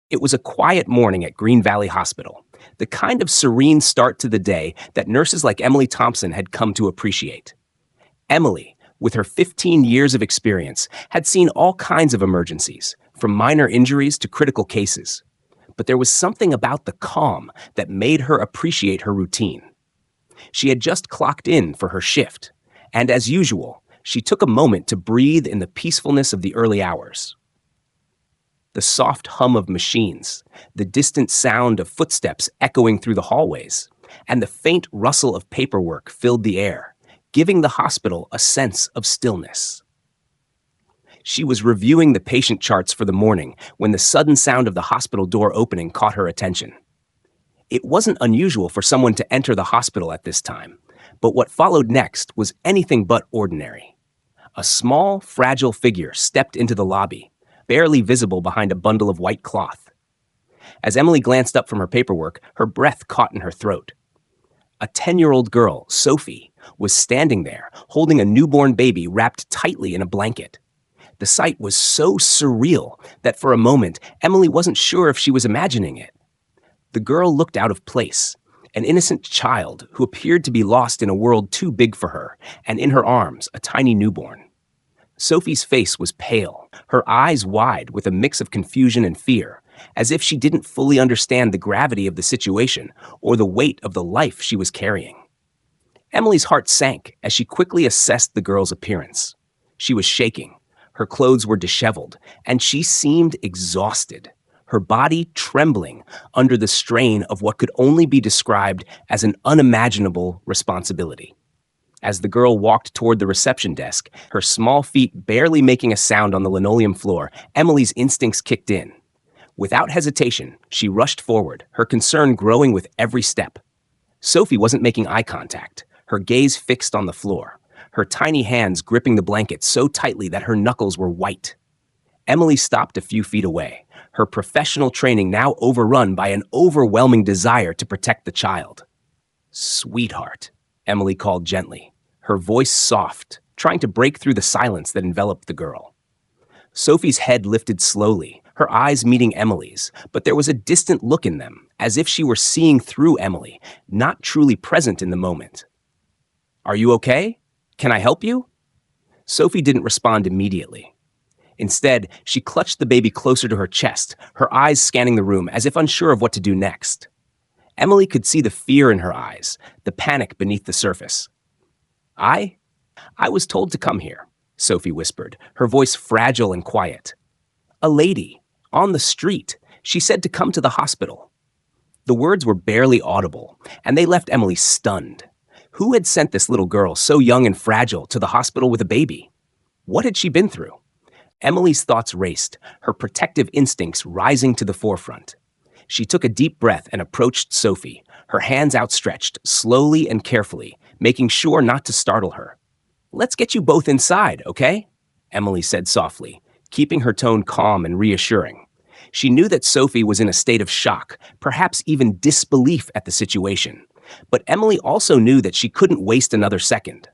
It was a quiet morning at Green Valley Hospital, the kind of serene start to the day that nurses like Emily Thompson had come to appreciate. Emily, with her 15 years of experience, had seen all kinds of emergencies, from minor injuries to critical cases. But there was something about the calm that made her appreciate her routine. She had just clocked in for her shift, and as usual, she took a moment to breathe in the peacefulness of the early hours. The soft hum of machines, the distant sound of footsteps echoing through the hallways, and the faint rustle of paperwork filled the air, giving the hospital a sense of stillness. She was reviewing the patient charts for the morning when the sudden sound of the hospital door opening caught her attention. It wasn't unusual for someone to enter the hospital at this time, but what followed next was anything but ordinary. A small, fragile figure stepped into the lobby, barely visible behind a bundle of white cloth. As Emily glanced up from her paperwork, her breath caught in her throat. A 10-year-old girl, Sophie, was standing there, holding a newborn baby wrapped tightly in a blanket. The sight was so surreal that for a moment, Emily wasn't sure if she was imagining it. The girl looked out of place, an innocent child who appeared to be lost in a world too big for her, and in her arms, a tiny newborn. Sophie's face was pale, her eyes wide with a mix of confusion and fear, as if she didn't fully understand the gravity of the situation or the weight of the life she was carrying. Emily's heart sank as she quickly assessed the girl's appearance. She was shaking, her clothes were disheveled, and she seemed exhausted, her body trembling under the strain of what could only be described as an unimaginable responsibility. As the girl walked toward the reception desk, her small feet barely making a sound on the linoleum floor, Emily's instincts kicked in. Without hesitation, she rushed forward, her concern growing with every step. Sophie wasn't making eye contact, her gaze fixed on the floor, her tiny hands gripping the blanket so tightly that her knuckles were white. Emily stopped a few feet away, her professional training now overrun by an overwhelming desire to protect the child. "Sweetheart," Emily called gently, her voice soft, trying to break through the silence that enveloped the girl. Sophie's head lifted slowly, her eyes meeting Emily's, but there was a distant look in them, as if she were seeing through Emily, not truly present in the moment. "Are you okay? Can I help you?" Sophie didn't respond immediately. Instead, she clutched the baby closer to her chest, her eyes scanning the room as if unsure of what to do next. Emily could see the fear in her eyes, the panic beneath the surface. I was told to come here," Sophie whispered, her voice fragile and quiet. "A lady, on the street, she said to come to the hospital." The words were barely audible, and they left Emily stunned. Who had sent this little girl, so young and fragile, to the hospital with a baby? What had she been through? Emily's thoughts raced, her protective instincts rising to the forefront. She took a deep breath and approached Sophie, her hands outstretched, slowly and carefully, making sure not to startle her. "Let's get you both inside, okay?" Emily said softly, keeping her tone calm and reassuring. She knew that Sophie was in a state of shock, perhaps even disbelief at the situation. But Emily also knew that she couldn't waste another second.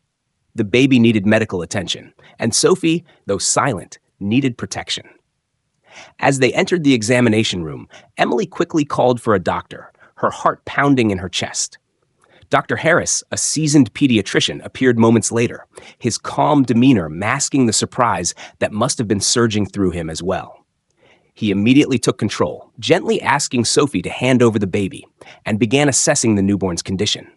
The baby needed medical attention, and Sophie, though silent, needed protection. As they entered the examination room, Emily quickly called for a doctor, her heart pounding in her chest. Dr. Harris, a seasoned pediatrician, appeared moments later, his calm demeanor masking the surprise that must have been surging through him as well. He immediately took control, gently asking Sophie to hand over the baby, and began assessing the newborn's condition.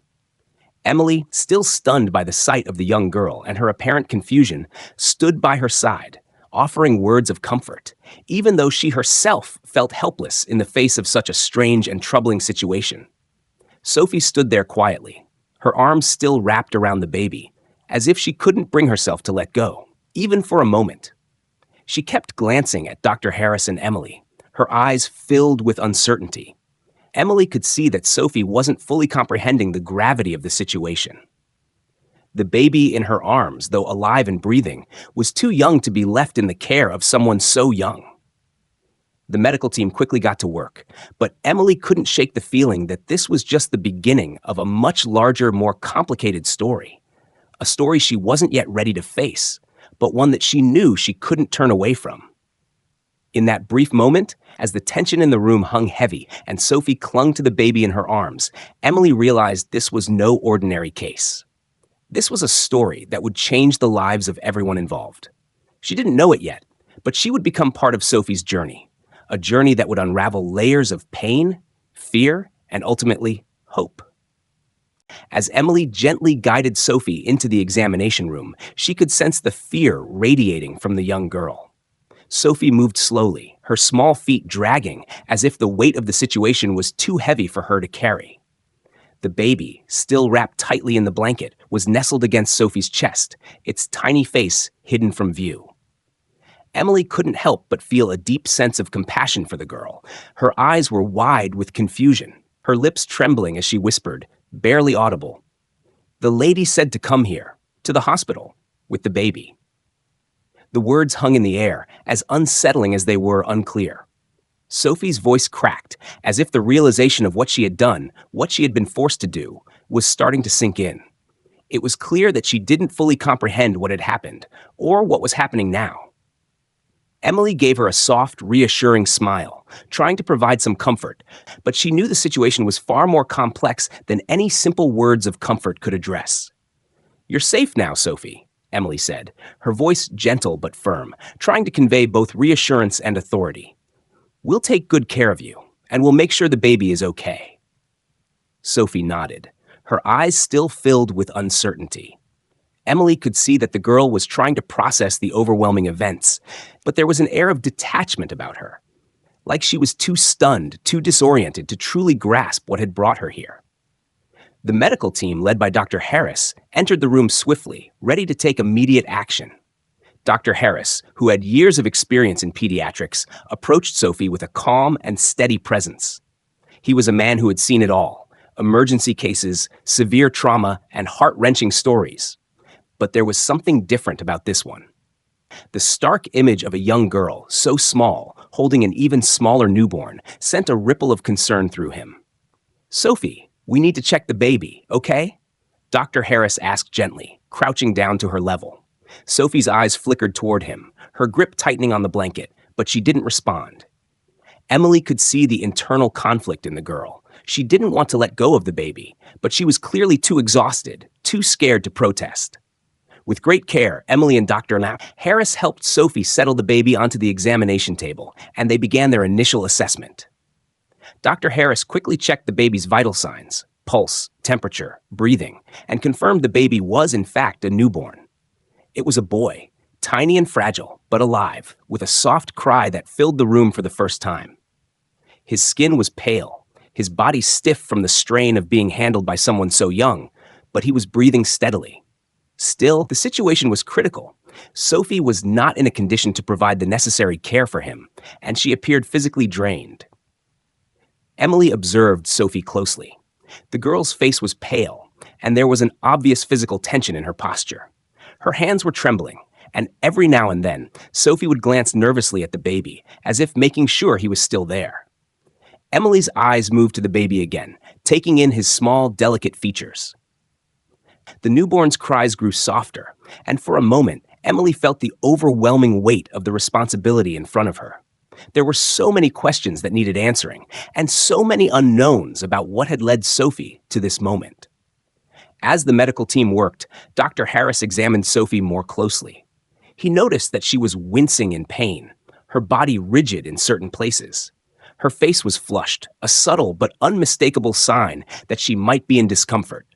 Emily, still stunned by the sight of the young girl and her apparent confusion, stood by her side, offering words of comfort, even though she herself felt helpless in the face of such a strange and troubling situation. Sophie stood there quietly, her arms still wrapped around the baby, as if she couldn't bring herself to let go, even for a moment. She kept glancing at Dr. Harris and Emily, her eyes filled with uncertainty. Emily could see that Sophie wasn't fully comprehending the gravity of the situation. The baby in her arms, though alive and breathing, was too young to be left in the care of someone so young. The medical team quickly got to work, but Emily couldn't shake the feeling that this was just the beginning of a much larger, more complicated story. A story she wasn't yet ready to face, but one that she knew she couldn't turn away from. In that brief moment, as the tension in the room hung heavy and Sophie clung to the baby in her arms, Emily realized this was no ordinary case. This was a story that would change the lives of everyone involved. She didn't know it yet, but she would become part of Sophie's journey, a journey that would unravel layers of pain, fear, and ultimately, hope. As Emily gently guided Sophie into the examination room, she could sense the fear radiating from the young girl. Sophie moved slowly, her small feet dragging as if the weight of the situation was too heavy for her to carry. The baby, still wrapped tightly in the blanket, was nestled against Sophie's chest, its tiny face hidden from view. Emily couldn't help but feel a deep sense of compassion for the girl. Her eyes were wide with confusion, her lips trembling as she whispered, barely audible, "The lady said to come here, to the hospital, with the baby." The words hung in the air, as unsettling as they were unclear. Sophie's voice cracked, as if the realization of what she had done, what she had been forced to do, was starting to sink in. It was clear that she didn't fully comprehend what had happened, or what was happening now. Emily gave her a soft, reassuring smile, trying to provide some comfort, but she knew the situation was far more complex than any simple words of comfort could address. "You're safe now, Sophie," Emily said, her voice gentle but firm, trying to convey both reassurance and authority. "We'll take good care of you, and we'll make sure the baby is okay." Sophie nodded, her eyes still filled with uncertainty. Emily could see that the girl was trying to process the overwhelming events, but there was an air of detachment about her, like she was too stunned, too disoriented to truly grasp what had brought her here. The medical team, led by Dr. Harris, entered the room swiftly, ready to take immediate action. Dr. Harris, who had years of experience in pediatrics, approached Sophie with a calm and steady presence. He was a man who had seen it all: emergency cases, severe trauma, and heart-wrenching stories. But there was something different about this one. The stark image of a young girl, so small, holding an even smaller newborn, sent a ripple of concern through him. "Sophie, we need to check the baby, okay?" Dr. Harris asked gently, crouching down to her level. Sophie's eyes flickered toward him, her grip tightening on the blanket, but she didn't respond. Emily could see the internal conflict in the girl. She didn't want to let go of the baby, but she was clearly too exhausted, too scared to protest. With great care, Emily and Dr. Harris helped Sophie settle the baby onto the examination table, and they began their initial assessment. Dr. Harris quickly checked the baby's vital signs, pulse, temperature, breathing, and confirmed the baby was in fact a newborn. It was a boy, tiny and fragile, but alive, with a soft cry that filled the room for the first time. His skin was pale, his body stiff from the strain of being handled by someone so young, but he was breathing steadily. Still, the situation was critical. Sophie was not in a condition to provide the necessary care for him, and she appeared physically drained. Emily observed Sophie closely. The girl's face was pale, and there was an obvious physical tension in her posture. Her hands were trembling, and every now and then, Sophie would glance nervously at the baby, as if making sure he was still there. Emily's eyes moved to the baby again, taking in his small, delicate features. The newborn's cries grew softer, and for a moment, Emily felt the overwhelming weight of the responsibility in front of her. There were so many questions that needed answering, and so many unknowns about what had led Sophie to this moment. As the medical team worked, Dr. Harris examined Sophie more closely. He noticed that she was wincing in pain, her body rigid in certain places. Her face was flushed, a subtle but unmistakable sign that she might be in discomfort.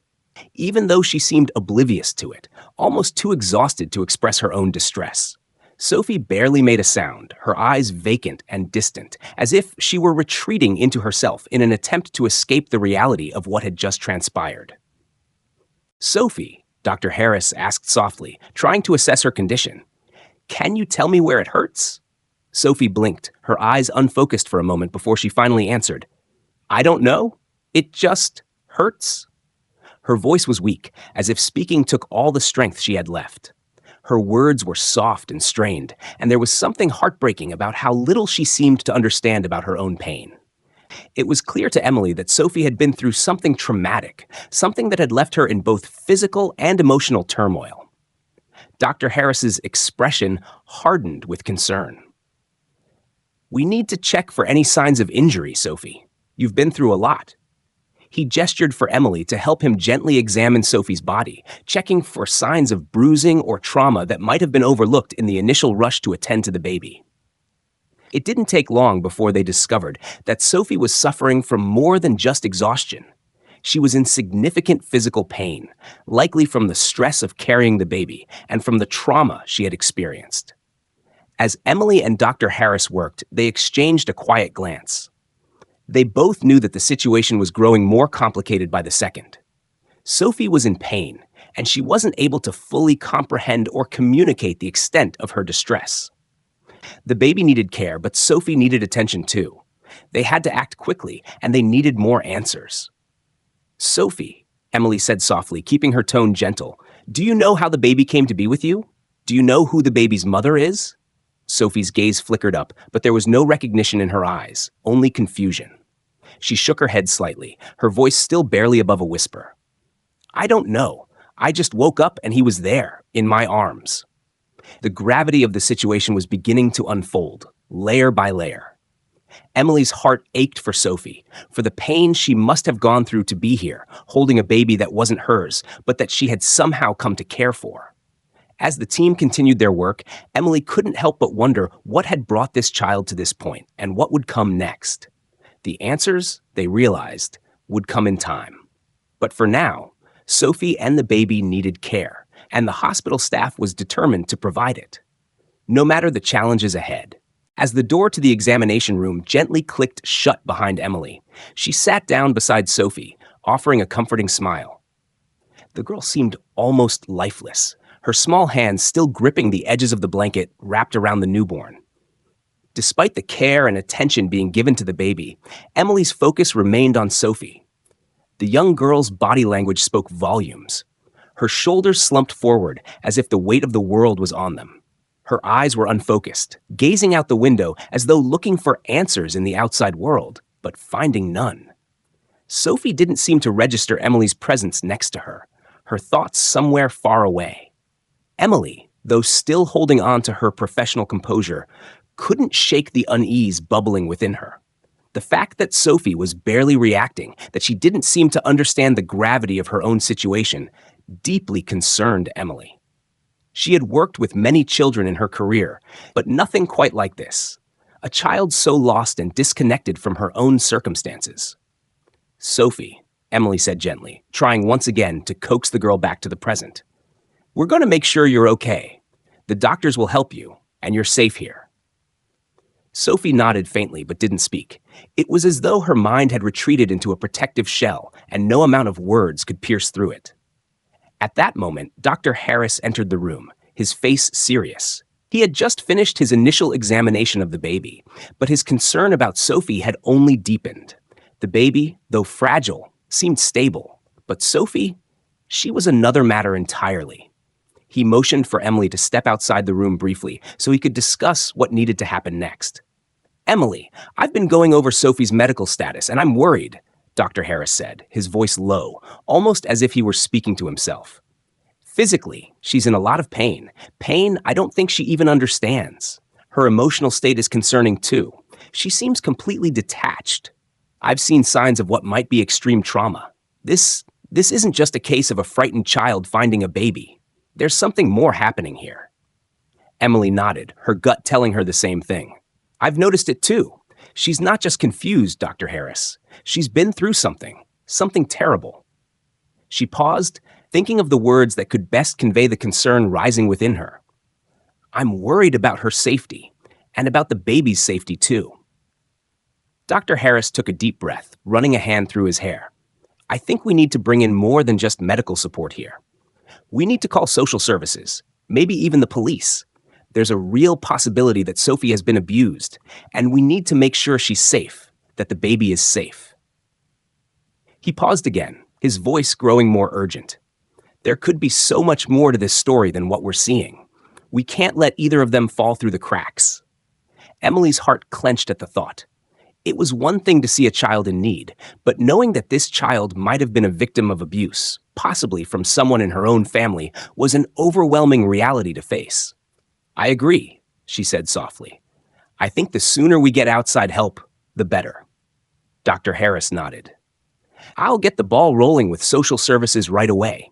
Even though she seemed oblivious to it, almost too exhausted to express her own distress. Sophie barely made a sound, her eyes vacant and distant, as if she were retreating into herself in an attempt to escape the reality of what had just transpired. "Sophie," Dr. Harris asked softly, trying to assess her condition, "can you tell me where it hurts?" Sophie blinked, her eyes unfocused for a moment before she finally answered, "I don't know. It just hurts." Her voice was weak, as if speaking took all the strength she had left. Her words were soft and strained, and there was something heartbreaking about how little she seemed to understand about her own pain. It was clear to Emily that Sophie had been through something traumatic, something that had left her in both physical and emotional turmoil. Dr. Harris's expression hardened with concern. We need to check for any signs of injury, Sophie. You've been through a lot. He gestured for Emily to help him gently examine Sophie's body, checking for signs of bruising or trauma that might have been overlooked in the initial rush to attend to the baby. It didn't take long before they discovered that Sophie was suffering from more than just exhaustion. She was in significant physical pain, likely from the stress of carrying the baby and from the trauma she had experienced. As Emily and Dr. Harris worked, they exchanged a quiet glance. They both knew that the situation was growing more complicated by the second. Sophie was in pain, and she wasn't able to fully comprehend or communicate the extent of her distress. The baby needed care, but Sophie needed attention too. They had to act quickly, and they needed more answers. "Sophie," Emily said softly, keeping her tone gentle, "do you know how the baby came to be with you? Do you know who the baby's mother is?" Sophie's gaze flickered up, but there was no recognition in her eyes, only confusion. She shook her head slightly, her voice still barely above a whisper. "I don't know. I just woke up and he was there, in my arms." The gravity of the situation was beginning to unfold, layer by layer. Emily's heart ached for Sophie, for the pain she must have gone through to be here, holding a baby that wasn't hers, but that she had somehow come to care for. As the team continued their work, Emily couldn't help but wonder what had brought this child to this point and what would come next. The answers, they realized, would come in time. But for now, Sophie and the baby needed care, and the hospital staff was determined to provide it. No matter the challenges ahead. As the door to the examination room gently clicked shut behind Emily, she sat down beside Sophie, offering a comforting smile. The girl seemed almost lifeless, her small hands still gripping the edges of the blanket wrapped around the newborn. Despite the care and attention being given to the baby, Emily's focus remained on Sophie. The young girl's body language spoke volumes. Her shoulders slumped forward as if the weight of the world was on them. Her eyes were unfocused, gazing out the window as though looking for answers in the outside world, but finding none. Sophie didn't seem to register Emily's presence next to her, her thoughts somewhere far away. Emily, though still holding on to her professional composure, couldn't shake the unease bubbling within her. The fact that Sophie was barely reacting, that she didn't seem to understand the gravity of her own situation, deeply concerned Emily. She had worked with many children in her career, but nothing quite like this. A child so lost and disconnected from her own circumstances. "Sophie," Emily said gently, trying once again to coax the girl back to the present. "We're going to make sure you're okay. The doctors will help you, and you're safe here." Sophie nodded faintly but didn't speak. It was as though her mind had retreated into a protective shell, and no amount of words could pierce through it. At that moment, Dr. Harris entered the room, his face serious. He had just finished his initial examination of the baby, but his concern about Sophie had only deepened. The baby, though fragile, seemed stable, but Sophie, she was another matter entirely. He motioned for Emily to step outside the room briefly so he could discuss what needed to happen next. "Emily, I've been going over Sophie's medical status, and I'm worried," Dr. Harris said, his voice low, almost as if he were speaking to himself. "Physically, she's in a lot of pain. Pain I don't think she even understands. Her emotional state is concerning too. She seems completely detached. I've seen signs of what might be extreme trauma. This isn't just a case of a frightened child finding a baby. There's something more happening here." Emily nodded, her gut telling her the same thing. "I've noticed it too. She's not just confused, Dr. Harris. She's been through something terrible." She paused, thinking of the words that could best convey the concern rising within her. "I'm worried about her safety, and about the baby's safety too." Dr. Harris took a deep breath, running a hand through his hair. "I think we need to bring in more than just medical support here. We need to call social services, maybe even the police. There's a real possibility that Sophie has been abused, and we need to make sure she's safe, that the baby is safe." He paused again, his voice growing more urgent. "There could be so much more to this story than what we're seeing. We can't let either of them fall through the cracks." Emily's heart clenched at the thought. It was one thing to see a child in need, but knowing that this child might have been a victim of abuse, possibly from someone in her own family, was an overwhelming reality to face. "I agree," she said softly. I think the sooner we get outside help, the better. Dr. Harris nodded. I'll get the ball rolling with social services right away.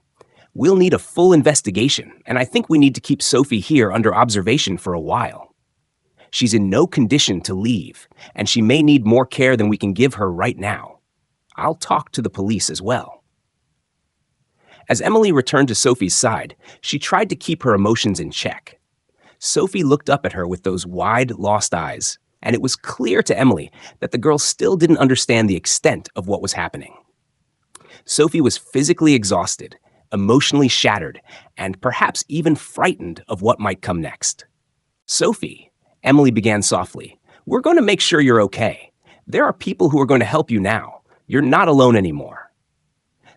We'll need a full investigation, and I think we need to keep Sophie here under observation for a while. She's in no condition to leave, and she may need more care than we can give her right now. I'll talk to the police as well. As Emily returned to Sophie's side, she tried to keep her emotions in check. Sophie looked up at her with those wide, lost eyes, and it was clear to Emily that the girl still didn't understand the extent of what was happening. Sophie was physically exhausted, emotionally shattered, and perhaps even frightened of what might come next. Sophie, Emily began softly, we're going to make sure you're okay. There are people who are going to help you now. You're not alone anymore.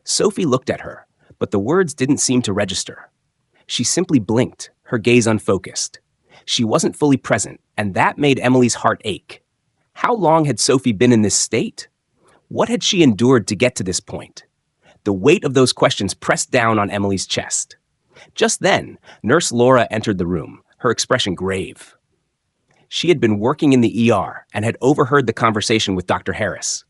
Sophie looked at her, but the words didn't seem to register. She simply blinked, her gaze unfocused. She wasn't fully present, and that made Emily's heart ache. How long had Sophie been in this state? What had she endured to get to this point? The weight of those questions pressed down on Emily's chest. Just then, Nurse Laura entered the room, her expression grave. She had been working in the ER and had overheard the conversation with Dr. Harris.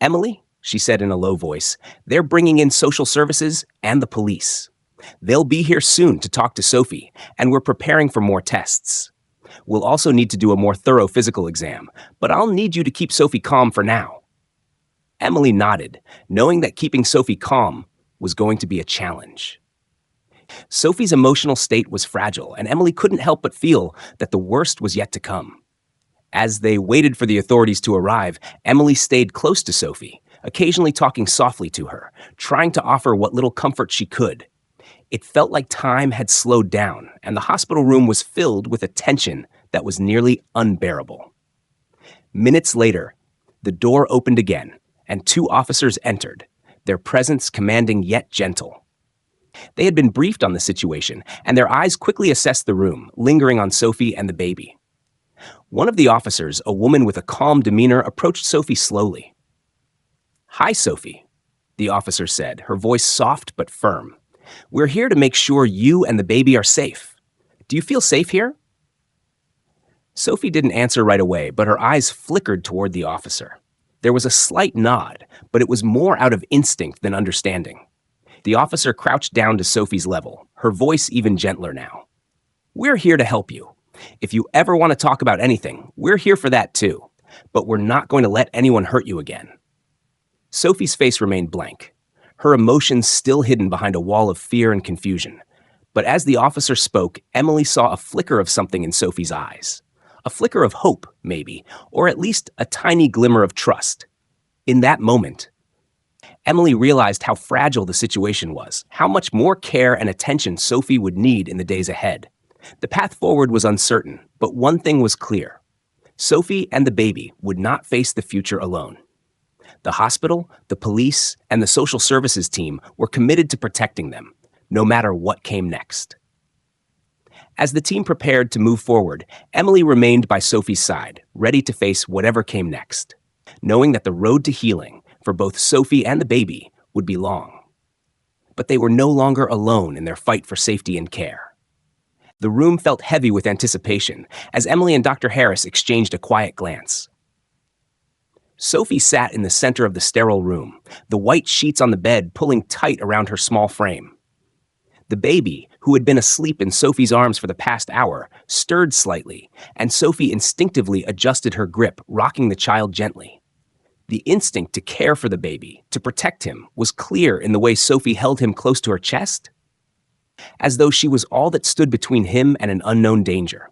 Emily, she said in a low voice, they're bringing in social services and the police. They'll be here soon to talk to Sophie, and we're preparing for more tests. We'll also need to do a more thorough physical exam, but I'll need you to keep Sophie calm for now. Emily nodded, knowing that keeping Sophie calm was going to be a challenge. Sophie's emotional state was fragile, and Emily couldn't help but feel that the worst was yet to come. As they waited for the authorities to arrive, Emily stayed close to Sophie, occasionally talking softly to her, trying to offer what little comfort she could. It felt like time had slowed down, and the hospital room was filled with a tension that was nearly unbearable. Minutes later, the door opened again, and 2 officers entered, their presence commanding yet gentle. They had been briefed on the situation, and their eyes quickly assessed the room, lingering on Sophie and the baby. One of the officers, a woman with a calm demeanor, approached Sophie slowly. "Hi, Sophie," the officer said, her voice soft but firm. "We're here to make sure you and the baby are safe. Do you feel safe here?" Sophie didn't answer right away, but her eyes flickered toward the officer. There was a slight nod, but it was more out of instinct than understanding. The officer crouched down to Sophie's level, her voice even gentler now. "We're here to help you. If you ever want to talk about anything, we're here for that too. But we're not going to let anyone hurt you again." Sophie's face remained blank, her emotions still hidden behind a wall of fear and confusion. But as the officer spoke, Emily saw a flicker of something in Sophie's eyes. A flicker of hope, maybe, or at least a tiny glimmer of trust. In that moment, Emily realized how fragile the situation was, how much more care and attention Sophie would need in the days ahead. The path forward was uncertain, but one thing was clear. Sophie and the baby would not face the future alone. The hospital, the police, and the social services team were committed to protecting them, no matter what came next. As the team prepared to move forward, Emily remained by Sophie's side, ready to face whatever came next, knowing that the road to healing for both Sophie and the baby would be long. But they were no longer alone in their fight for safety and care. The room felt heavy with anticipation as Emily and Dr. Harris exchanged a quiet glance. Sophie sat in the center of the sterile room, the white sheets on the bed pulling tight around her small frame. The baby, who had been asleep in Sophie's arms for the past hour, stirred slightly, and Sophie instinctively adjusted her grip, rocking the child gently. The instinct to care for the baby, to protect him, was clear in the way Sophie held him close to her chest, as though she was all that stood between him and an unknown danger.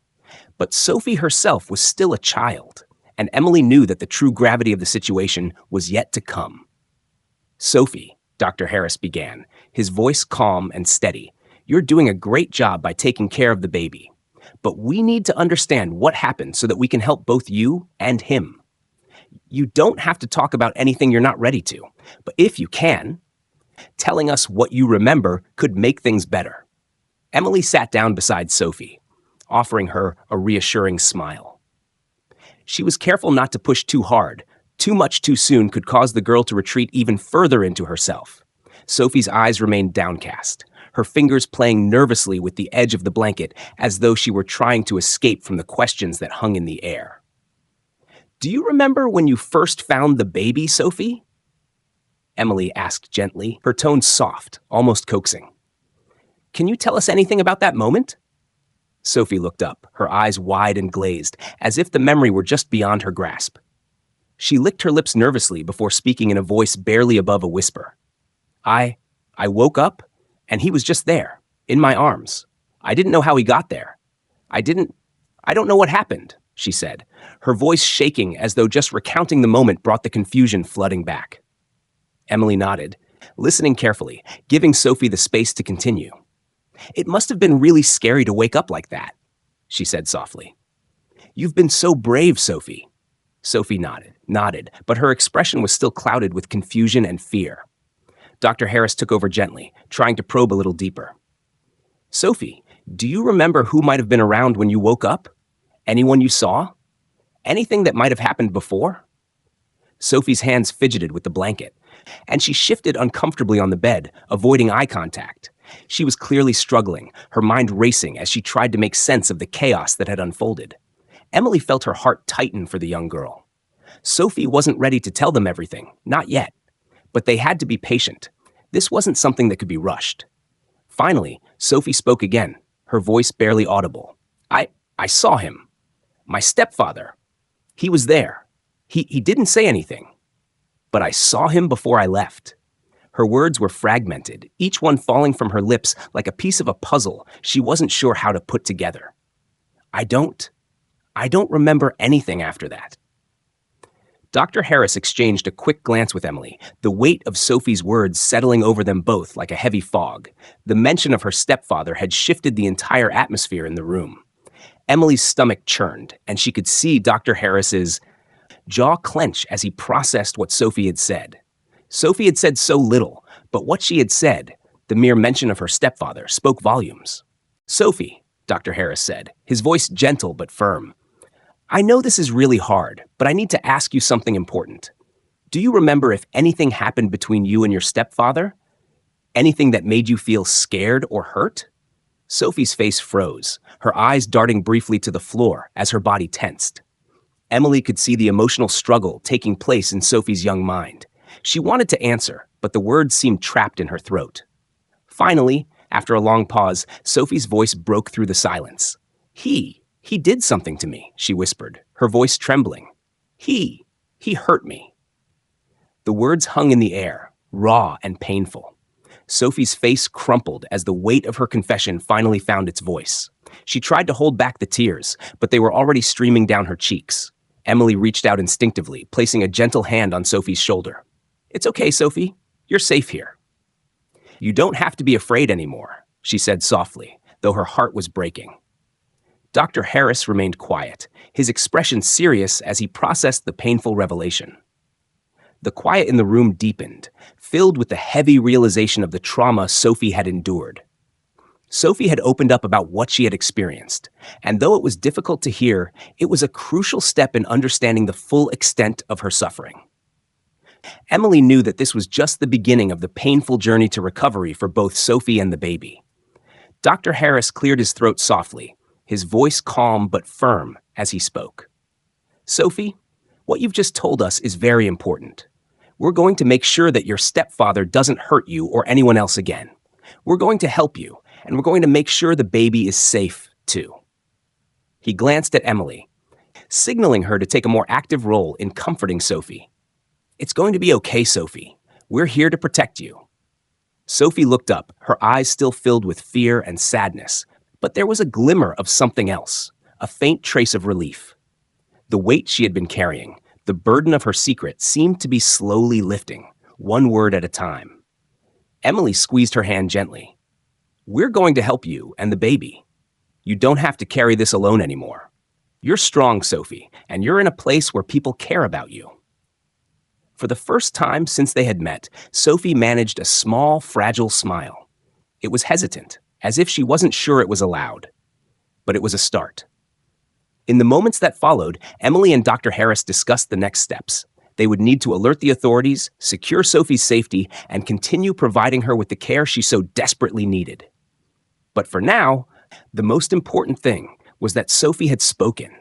But Sophie herself was still a child, and Emily knew that the true gravity of the situation was yet to come. "Sophie," Dr. Harris began, his voice calm and steady, "you're doing a great job by taking care of the baby. But we need to understand what happened so that we can help both you and him. You don't have to talk about anything you're not ready to, but if you can, telling us what you remember could make things better." Emily sat down beside Sophie, offering her a reassuring smile. She was careful not to push too hard. Too much too soon could cause the girl to retreat even further into herself. Sophie's eyes remained downcast, her fingers playing nervously with the edge of the blanket as though she were trying to escape from the questions that hung in the air. Do you remember when you first found the baby, Sophie? Emily asked gently, her tone soft, almost coaxing. Can you tell us anything about that moment? Sophie looked up, her eyes wide and glazed, as if the memory were just beyond her grasp. She licked her lips nervously before speaking in a voice barely above a whisper. I woke up, and he was just there, in my arms. I didn't know how he got there. I don't know what happened, she said, her voice shaking as though just recounting the moment brought the confusion flooding back. Emily nodded, listening carefully, giving Sophie the space to continue. It must have been really scary to wake up like that, she said softly. You've been so brave, Sophie. Sophie nodded, but her expression was still clouded with confusion and fear. Dr. Harris took over gently, trying to probe a little deeper. Sophie, do you remember who might have been around when you woke up? Anyone you saw? Anything that might have happened before? Sophie's hands fidgeted with the blanket, and she shifted uncomfortably on the bed, avoiding eye contact. She was clearly struggling, her mind racing as she tried to make sense of the chaos that had unfolded. Emily felt her heart tighten for the young girl. Sophie wasn't ready to tell them everything, not yet. But they had to be patient. This wasn't something that could be rushed. Finally, Sophie spoke again, her voice barely audible. I saw him. My stepfather. He was there. He didn't say anything. But I saw him before I left. Her words were fragmented, each one falling from her lips like a piece of a puzzle she wasn't sure how to put together. I don't remember anything after that. Dr. Harris exchanged a quick glance with Emily, the weight of Sophie's words settling over them both like a heavy fog. The mention of her stepfather had shifted the entire atmosphere in the room. Emily's stomach churned, and she could see Dr. Harris's jaw clench as he processed what Sophie had said. Sophie had said so little, but what she had said, the mere mention of her stepfather, spoke volumes. Sophie, Dr. Harris said, his voice gentle but firm. I know this is really hard, but I need to ask you something important. Do you remember if anything happened between you and your stepfather? Anything that made you feel scared or hurt? Sophie's face froze, her eyes darting briefly to the floor as her body tensed. Emily could see the emotional struggle taking place in Sophie's young mind. She wanted to answer, but the words seemed trapped in her throat. Finally, after a long pause, Sophie's voice broke through the silence. He did something to me, she whispered, her voice trembling. He hurt me. The words hung in the air, raw and painful. Sophie's face crumpled as the weight of her confession finally found its voice. She tried to hold back the tears, but they were already streaming down her cheeks. Emily reached out instinctively, placing a gentle hand on Sophie's shoulder. It's okay, Sophie. You're safe here. You don't have to be afraid anymore, she said softly, though her heart was breaking. Dr. Harris remained quiet, his expression serious as he processed the painful revelation. The quiet in the room deepened, filled with the heavy realization of the trauma Sophie had endured. Sophie had opened up about what she had experienced, and though it was difficult to hear, it was a crucial step in understanding the full extent of her suffering. Emily knew that this was just the beginning of the painful journey to recovery for both Sophie and the baby. Dr. Harris cleared his throat softly, his voice calm but firm as he spoke. Sophie, what you've just told us is very important. We're going to make sure that your stepfather doesn't hurt you or anyone else again. We're going to help you, and we're going to make sure the baby is safe, too. He glanced at Emily, signaling her to take a more active role in comforting Sophie. It's going to be okay, Sophie. We're here to protect you. Sophie looked up, her eyes still filled with fear and sadness, but there was a glimmer of something else, a faint trace of relief. The weight she had been carrying, the burden of her secret, seemed to be slowly lifting, one word at a time. Emily squeezed her hand gently. We're going to help you and the baby. You don't have to carry this alone anymore. You're strong, Sophie, and you're in a place where people care about you. For the first time since they had met, Sophie managed a small, fragile smile. It was hesitant, as if she wasn't sure it was allowed. But it was a start. In the moments that followed, Emily and Dr. Harris discussed the next steps. They would need to alert the authorities, secure Sophie's safety, and continue providing her with the care she so desperately needed. But for now, the most important thing was that Sophie had spoken.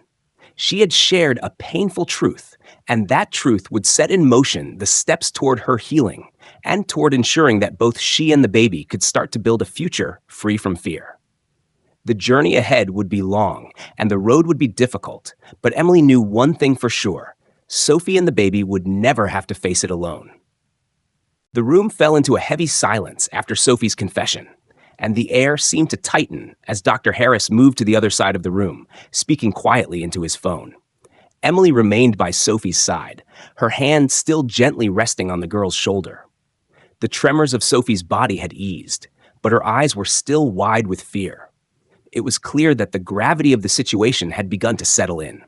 She had shared a painful truth, and that truth would set in motion the steps toward her healing and toward ensuring that both she and the baby could start to build a future free from fear. The journey ahead would be long, and the road would be difficult, but Emily knew one thing for sure: Sophie and the baby would never have to face it alone. The room fell into a heavy silence after Sophie's confession, and the air seemed to tighten as Dr. Harris moved to the other side of the room, speaking quietly into his phone. Emily remained by Sophie's side, her hand still gently resting on the girl's shoulder. The tremors of Sophie's body had eased, but her eyes were still wide with fear. It was clear that the gravity of the situation had begun to settle in.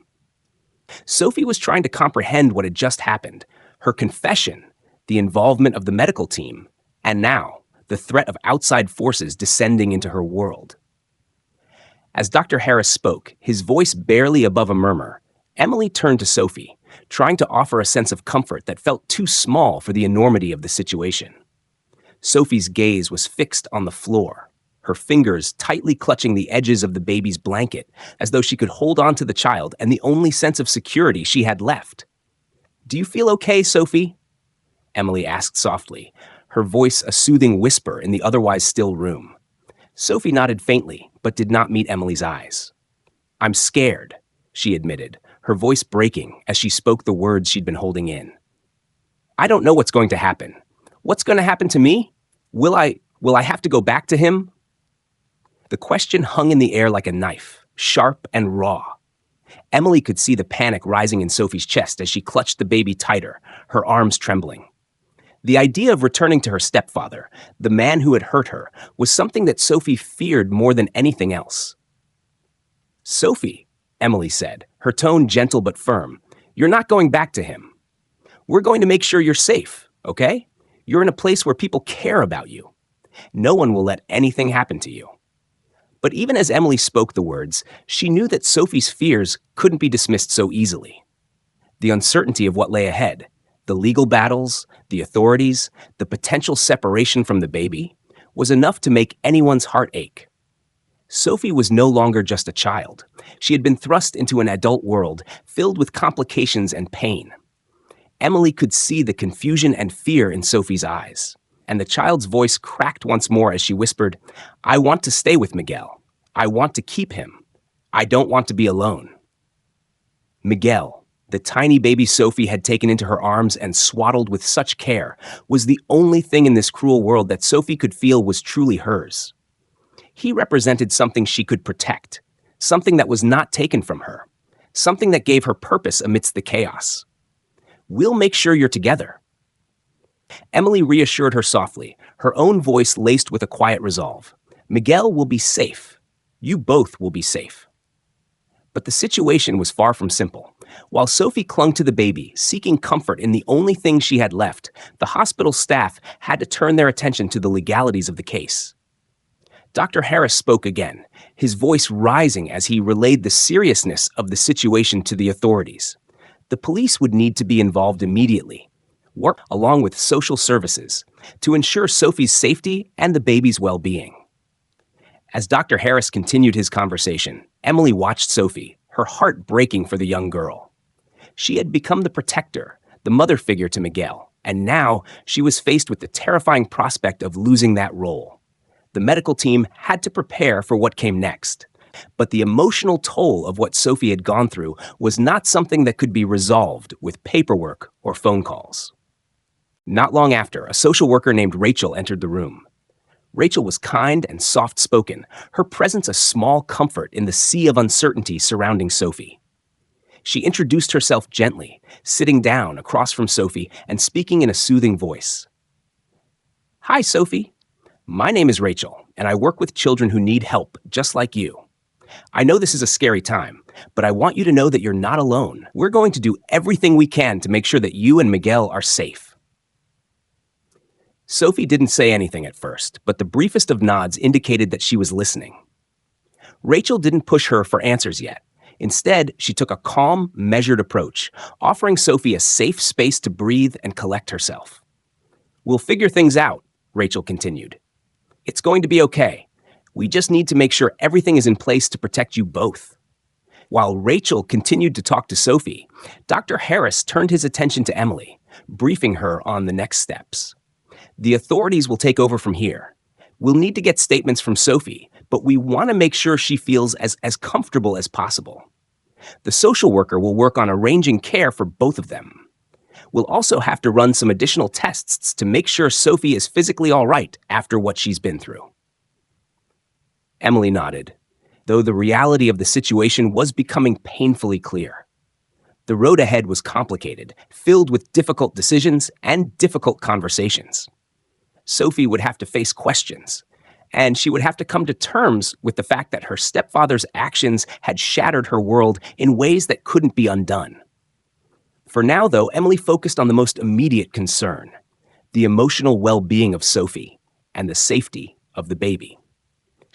Sophie was trying to comprehend what had just happened: her confession, the involvement of the medical team, and now, the threat of outside forces descending into her world. As Dr. Harris spoke, his voice barely above a murmur, Emily turned to Sophie, trying to offer a sense of comfort that felt too small for the enormity of the situation. Sophie's gaze was fixed on the floor, her fingers tightly clutching the edges of the baby's blanket, as though she could hold on to the child and the only sense of security she had left. "Do you feel okay, Sophie?" Emily asked softly, her voice a soothing whisper in the otherwise still room. Sophie nodded faintly, but did not meet Emily's eyes. "I'm scared," she admitted, her voice breaking as she spoke the words she'd been holding in. "I don't know what's going to happen. What's going to happen to me? Will I have to go back to him?" The question hung in the air like a knife, sharp and raw. Emily could see the panic rising in Sophie's chest as she clutched the baby tighter, her arms trembling. The idea of returning to her stepfather, the man who had hurt her, was something that Sophie feared more than anything else. "Sophie," Emily said, her tone gentle but firm, "you're not going back to him. We're going to make sure you're safe, okay? You're in a place where people care about you. No one will let anything happen to you." But even as Emily spoke the words, she knew that Sophie's fears couldn't be dismissed so easily. The uncertainty of what lay ahead, the legal battles, the authorities, the potential separation from the baby, was enough to make anyone's heart ache. Sophie was no longer just a child. She had been thrust into an adult world filled with complications and pain. Emily could see the confusion and fear in Sophie's eyes, and the child's voice cracked once more as she whispered, "I want to stay with Miguel. I want to keep him. I don't want to be alone." Miguel, the tiny baby Sophie had taken into her arms and swaddled with such care, was the only thing in this cruel world that Sophie could feel was truly hers. He represented something she could protect, something that was not taken from her, something that gave her purpose amidst the chaos. "We'll make sure you're together." Emily reassured her softly, her own voice laced with a quiet resolve. "Miguel will be safe. You both will be safe." But the situation was far from simple. While Sophie clung to the baby, seeking comfort in the only thing she had left, the hospital staff had to turn their attention to the legalities of the case. Dr. Harris spoke again, his voice rising as he relayed the seriousness of the situation to the authorities. The police would need to be involved immediately, work along with social services, to ensure Sophie's safety and the baby's well-being. As Dr. Harris continued his conversation, Emily watched Sophie, her heart breaking for the young girl. She had become the protector, the mother figure to Miguel, and now she was faced with the terrifying prospect of losing that role. The medical team had to prepare for what came next, but the emotional toll of what Sophie had gone through was not something that could be resolved with paperwork or phone calls. Not long after, a social worker named Rachel entered the room. Rachel was kind and soft-spoken, her presence a small comfort in the sea of uncertainty surrounding Sophie. She introduced herself gently, sitting down across from Sophie and speaking in a soothing voice. "Hi, Sophie. My name is Rachel, and I work with children who need help, just like you. I know this is a scary time, but I want you to know that you're not alone. We're going to do everything we can to make sure that you and Miguel are safe." Sophie didn't say anything at first, but the briefest of nods indicated that she was listening. Rachel didn't push her for answers yet. Instead, she took a calm, measured approach, offering Sophie a safe space to breathe and collect herself. "We'll figure things out," Rachel continued. "It's going to be okay. We just need to make sure everything is in place to protect you both. While Rachel continued to talk to Sophie, Dr. Harris turned his attention to Emily, briefing her on the next steps. The authorities will take over from here. We'll need to get statements from Sophie, but we want to make sure she feels as comfortable as possible. The social worker will work on arranging care for both of them. We'll also have to run some additional tests to make sure Sophie is physically all right after what she's been through. Emily nodded, though the reality of the situation was becoming painfully clear. The road ahead was complicated, filled with difficult decisions and difficult conversations. Sophie would have to face questions, and she would have to come to terms with the fact that her stepfather's actions had shattered her world in ways that couldn't be undone. For now, though, Emily focused on the most immediate concern, the emotional well-being of Sophie and the safety of the baby.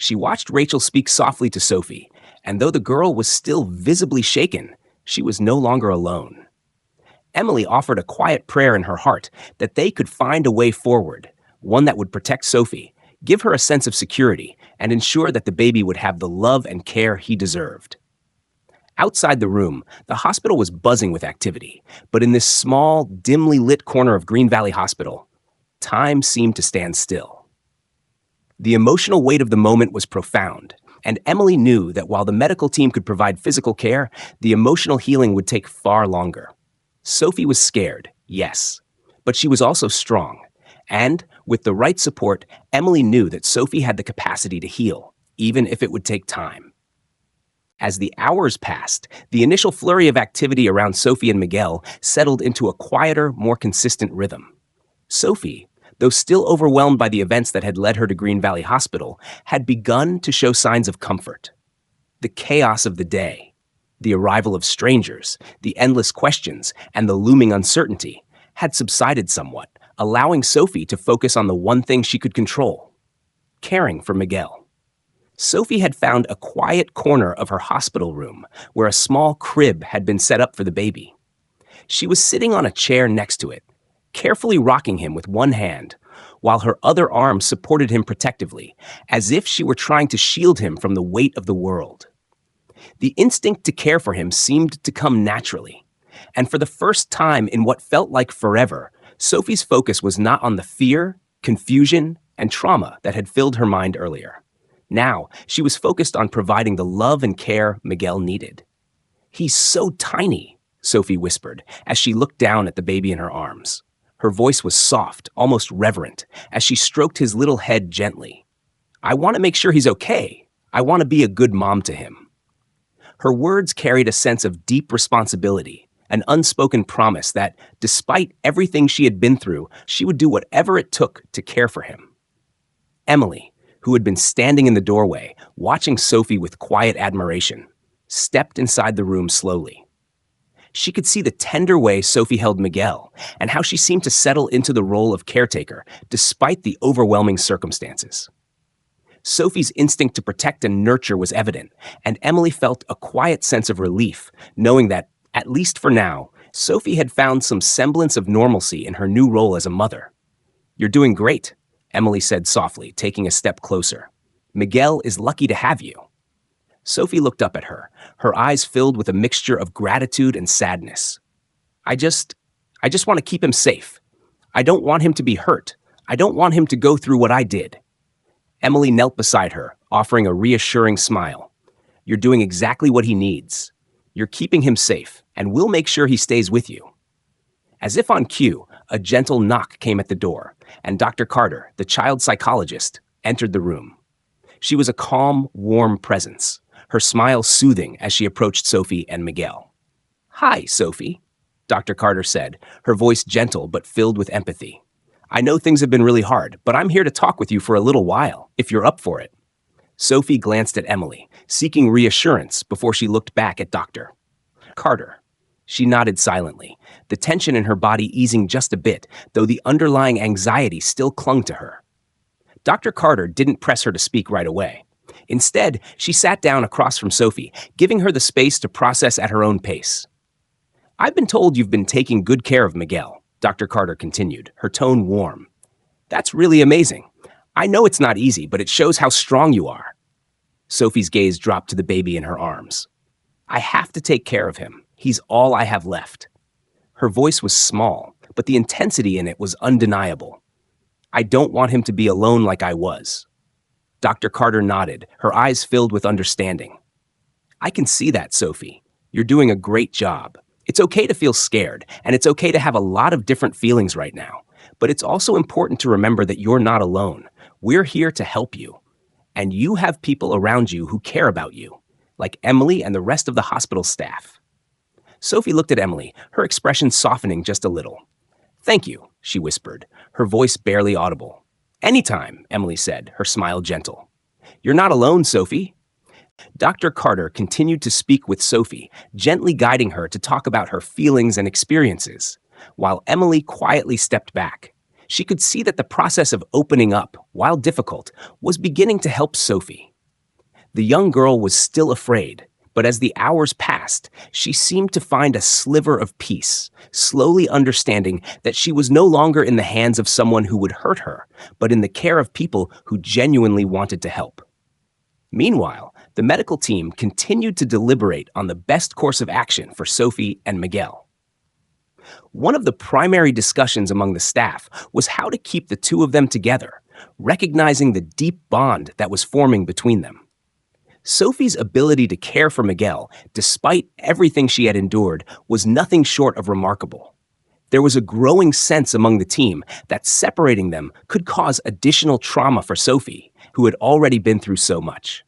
She watched Rachel speak softly to Sophie, and though the girl was still visibly shaken, she was no longer alone. Emily offered a quiet prayer in her heart that they could find a way forward, one that would protect Sophie, give her a sense of security, and ensure that the baby would have the love and care he deserved. Outside the room, the hospital was buzzing with activity, but in this small, dimly lit corner of Green Valley Hospital, time seemed to stand still. The emotional weight of the moment was profound, and Emily knew that while the medical team could provide physical care, the emotional healing would take far longer. Sophie was scared, yes, but she was also strong. And, with the right support, Emily knew that Sophie had the capacity to heal, even if it would take time. As the hours passed, the initial flurry of activity around Sophie and Miguel settled into a quieter, more consistent rhythm. Sophie, though still overwhelmed by the events that had led her to Green Valley Hospital, had begun to show signs of comfort. The chaos of the day, the arrival of strangers, the endless questions, and the looming uncertainty had subsided somewhat, allowing Sophie to focus on the one thing she could control, caring for Miguel. Sophie had found a quiet corner of her hospital room where a small crib had been set up for the baby. She was sitting on a chair next to it, carefully rocking him with one hand, while her other arm supported him protectively, as if she were trying to shield him from the weight of the world. The instinct to care for him seemed to come naturally, and for the first time in what felt like forever, Sophie's focus was not on the fear, confusion, and trauma that had filled her mind earlier. Now, she was focused on providing the love and care Miguel needed. "He's so tiny," Sophie whispered as she looked down at the baby in her arms. Her voice was soft, almost reverent, as she stroked his little head gently. "I want to make sure he's okay. I want to be a good mom to him." Her words carried a sense of deep responsibility, an unspoken promise that, despite everything she had been through, she would do whatever it took to care for him. Emily, who had been standing in the doorway, watching Sophie with quiet admiration, stepped inside the room slowly. She could see the tender way Sophie held Miguel and how she seemed to settle into the role of caretaker despite the overwhelming circumstances. Sophie's instinct to protect and nurture was evident, and Emily felt a quiet sense of relief, knowing that, at least for now, Sophie had found some semblance of normalcy in her new role as a mother. "You're doing great," Emily said softly, taking a step closer. "Miguel is lucky to have you." Sophie looked up at her, her eyes filled with a mixture of gratitude and sadness. I just want to keep him safe. I don't want him to be hurt. I don't want him to go through what I did." Emily knelt beside her, offering a reassuring smile. "You're doing exactly what he needs. You're keeping him safe, and we'll make sure he stays with you." As if on cue, a gentle knock came at the door, and Dr. Carter, the child psychologist, entered the room. She was a calm, warm presence, her smile soothing as she approached Sophie and Miguel. "Hi, Sophie," Dr. Carter said, her voice gentle but filled with empathy. "I know things have been really hard, but I'm here to talk with you for a little while, if you're up for it." Sophie glanced at Emily, seeking reassurance before she looked back at Dr. Carter. She nodded silently, the tension in her body easing just a bit, though the underlying anxiety still clung to her. Dr. Carter didn't press her to speak right away. Instead, she sat down across from Sophie, giving her the space to process at her own pace. "I've been told you've been taking good care of Miguel," Dr. Carter continued, her tone warm. "That's really amazing. I know it's not easy, but it shows how strong you are." Sophie's gaze dropped to the baby in her arms. I have to take care of him. He's all I have left. Her voice was small, but the intensity in it was undeniable. I don't want him to be alone like I was. Dr. Carter nodded, her eyes filled with understanding. I can see that, Sophie. You're doing a great job. It's okay to feel scared, and it's okay to have a lot of different feelings right now. But it's also important to remember that you're not alone. We're here to help you. And you have people around you who care about you, like Emily and the rest of the hospital staff. Sophie looked at Emily, her expression softening just a little. Thank you, she whispered, her voice barely audible. Anytime, Emily said, her smile gentle. You're not alone, Sophie. Dr. Carter continued to speak with Sophie, gently guiding her to talk about her feelings and experiences, while Emily quietly stepped back. She could see that the process of opening up, while difficult, was beginning to help Sophie. The young girl was still afraid, but as the hours passed, she seemed to find a sliver of peace, slowly understanding that she was no longer in the hands of someone who would hurt her, but in the care of people who genuinely wanted to help. Meanwhile, the medical team continued to deliberate on the best course of action for Sophie and Miguel. One of the primary discussions among the staff was how to keep the two of them together, recognizing the deep bond that was forming between them. Sophie's ability to care for Miguel, despite everything she had endured, was nothing short of remarkable. There was a growing sense among the team that separating them could cause additional trauma for Sophie, who had already been through so much.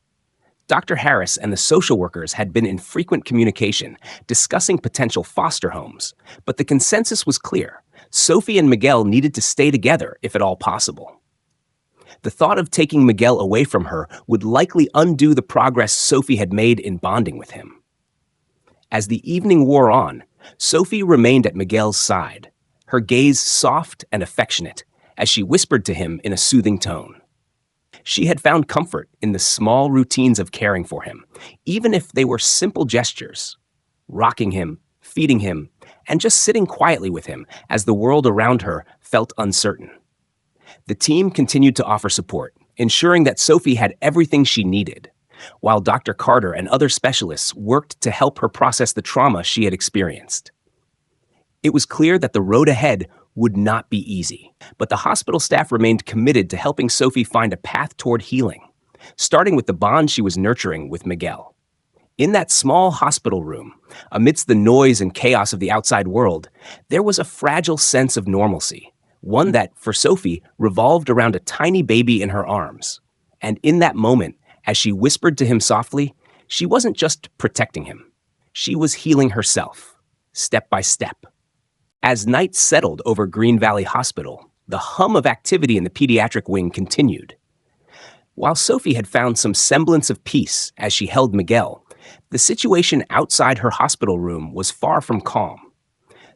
Dr. Harris and the social workers had been in frequent communication, discussing potential foster homes, but the consensus was clear. Sophie and Miguel needed to stay together if at all possible. The thought of taking Miguel away from her would likely undo the progress Sophie had made in bonding with him. As the evening wore on, Sophie remained at Miguel's side, her gaze soft and affectionate, as she whispered to him in a soothing tone. She had found comfort in the small routines of caring for him, even if they were simple gestures, rocking him, feeding him, and just sitting quietly with him as the world around her felt uncertain. The team continued to offer support, ensuring that Sophie had everything she needed, while Dr. Carter and other specialists worked to help her process the trauma she had experienced. It was clear that the road ahead would not be easy, but the hospital staff remained committed to helping Sophie find a path toward healing, starting with the bond she was nurturing with Miguel. In that small hospital room, amidst the noise and chaos of the outside world, there was a fragile sense of normalcy, one that, for Sophie, revolved around a tiny baby in her arms. And in that moment, as she whispered to him softly, she wasn't just protecting him. She was healing herself, step by step. As night settled over Green Valley Hospital, the hum of activity in the pediatric wing continued. While Sophie had found some semblance of peace as she held Miguel, the situation outside her hospital room was far from calm.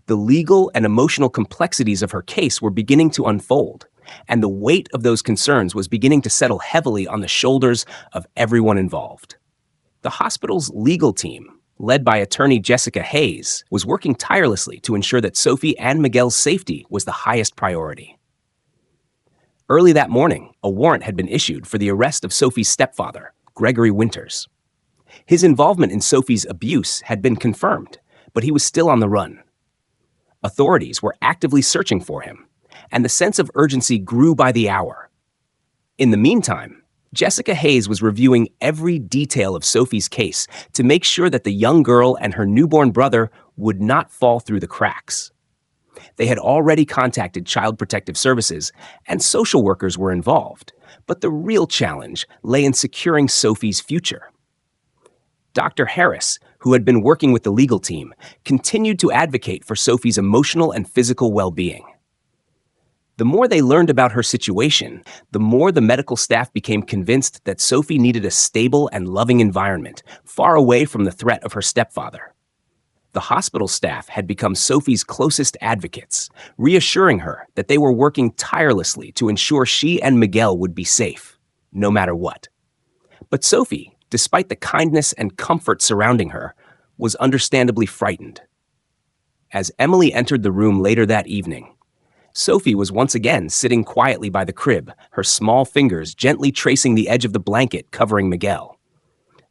The legal and emotional complexities of her case were beginning to unfold, and the weight of those concerns was beginning to settle heavily on the shoulders of everyone involved. The hospital's legal team, led by attorney Jessica Hayes, was working tirelessly to ensure that Sophie and Miguel's safety was the highest priority. Early that morning, a warrant had been issued for the arrest of Sophie's stepfather, Gregory Winters. His involvement in Sophie's abuse had been confirmed, but he was still on the run. Authorities were actively searching for him, and the sense of urgency grew by the hour. In the meantime, Jessica Hayes was reviewing every detail of Sophie's case to make sure that the young girl and her newborn brother would not fall through the cracks. They had already contacted Child Protective Services, and social workers were involved, but the real challenge lay in securing Sophie's future. Dr. Harris, who had been working with the legal team, continued to advocate for Sophie's emotional and physical well-being. The more they learned about her situation, the more the medical staff became convinced that Sophie needed a stable and loving environment, far away from the threat of her stepfather. The hospital staff had become Sophie's closest advocates, reassuring her that they were working tirelessly to ensure she and Miguel would be safe, no matter what. But Sophie, despite the kindness and comfort surrounding her, was understandably frightened. As Emily entered the room later that evening, Sophie was once again sitting quietly by the crib, her small fingers gently tracing the edge of the blanket covering Miguel.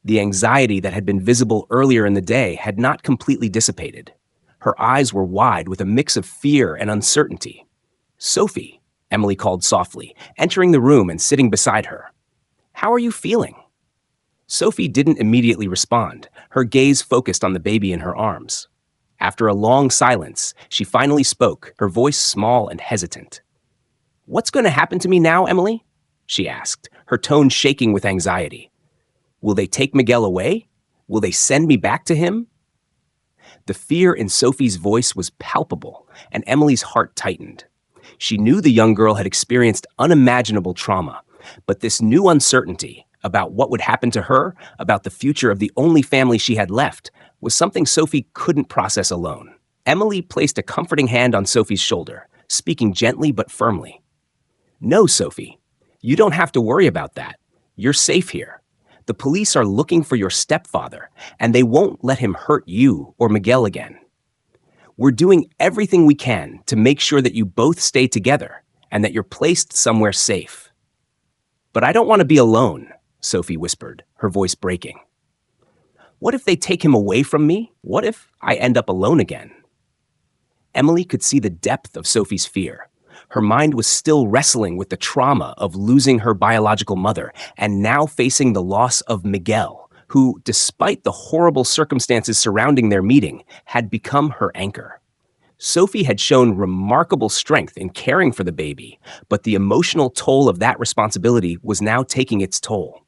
The anxiety that had been visible earlier in the day had not completely dissipated. Her eyes were wide with a mix of fear and uncertainty. "Sophie," Emily called softly, entering the room and sitting beside her. "How are you feeling?" Sophie didn't immediately respond, her gaze focused on the baby in her arms. After a long silence, she finally spoke, her voice small and hesitant. "What's going to happen to me now, Emily?" she asked, her tone shaking with anxiety. "Will they take Miguel away? Will they send me back to him?" The fear in Sophie's voice was palpable, and Emily's heart tightened. She knew the young girl had experienced unimaginable trauma, but this new uncertainty about what would happen to her, about the future of the only family she had left, was something Sophie couldn't process alone. Emily placed a comforting hand on Sophie's shoulder, speaking gently but firmly. "No, Sophie, you don't have to worry about that. You're safe here. The police are looking for your stepfather, and they won't let him hurt you or Miguel again. We're doing everything we can to make sure that you both stay together and that you're placed somewhere safe." "But I don't want to be alone," Sophie whispered, her voice breaking. "What if they take him away from me? What if I end up alone again?" Emily could see the depth of Sophie's fear. Her mind was still wrestling with the trauma of losing her biological mother and now facing the loss of Miguel, who, despite the horrible circumstances surrounding their meeting, had become her anchor. Sophie had shown remarkable strength in caring for the baby, but the emotional toll of that responsibility was now taking its toll.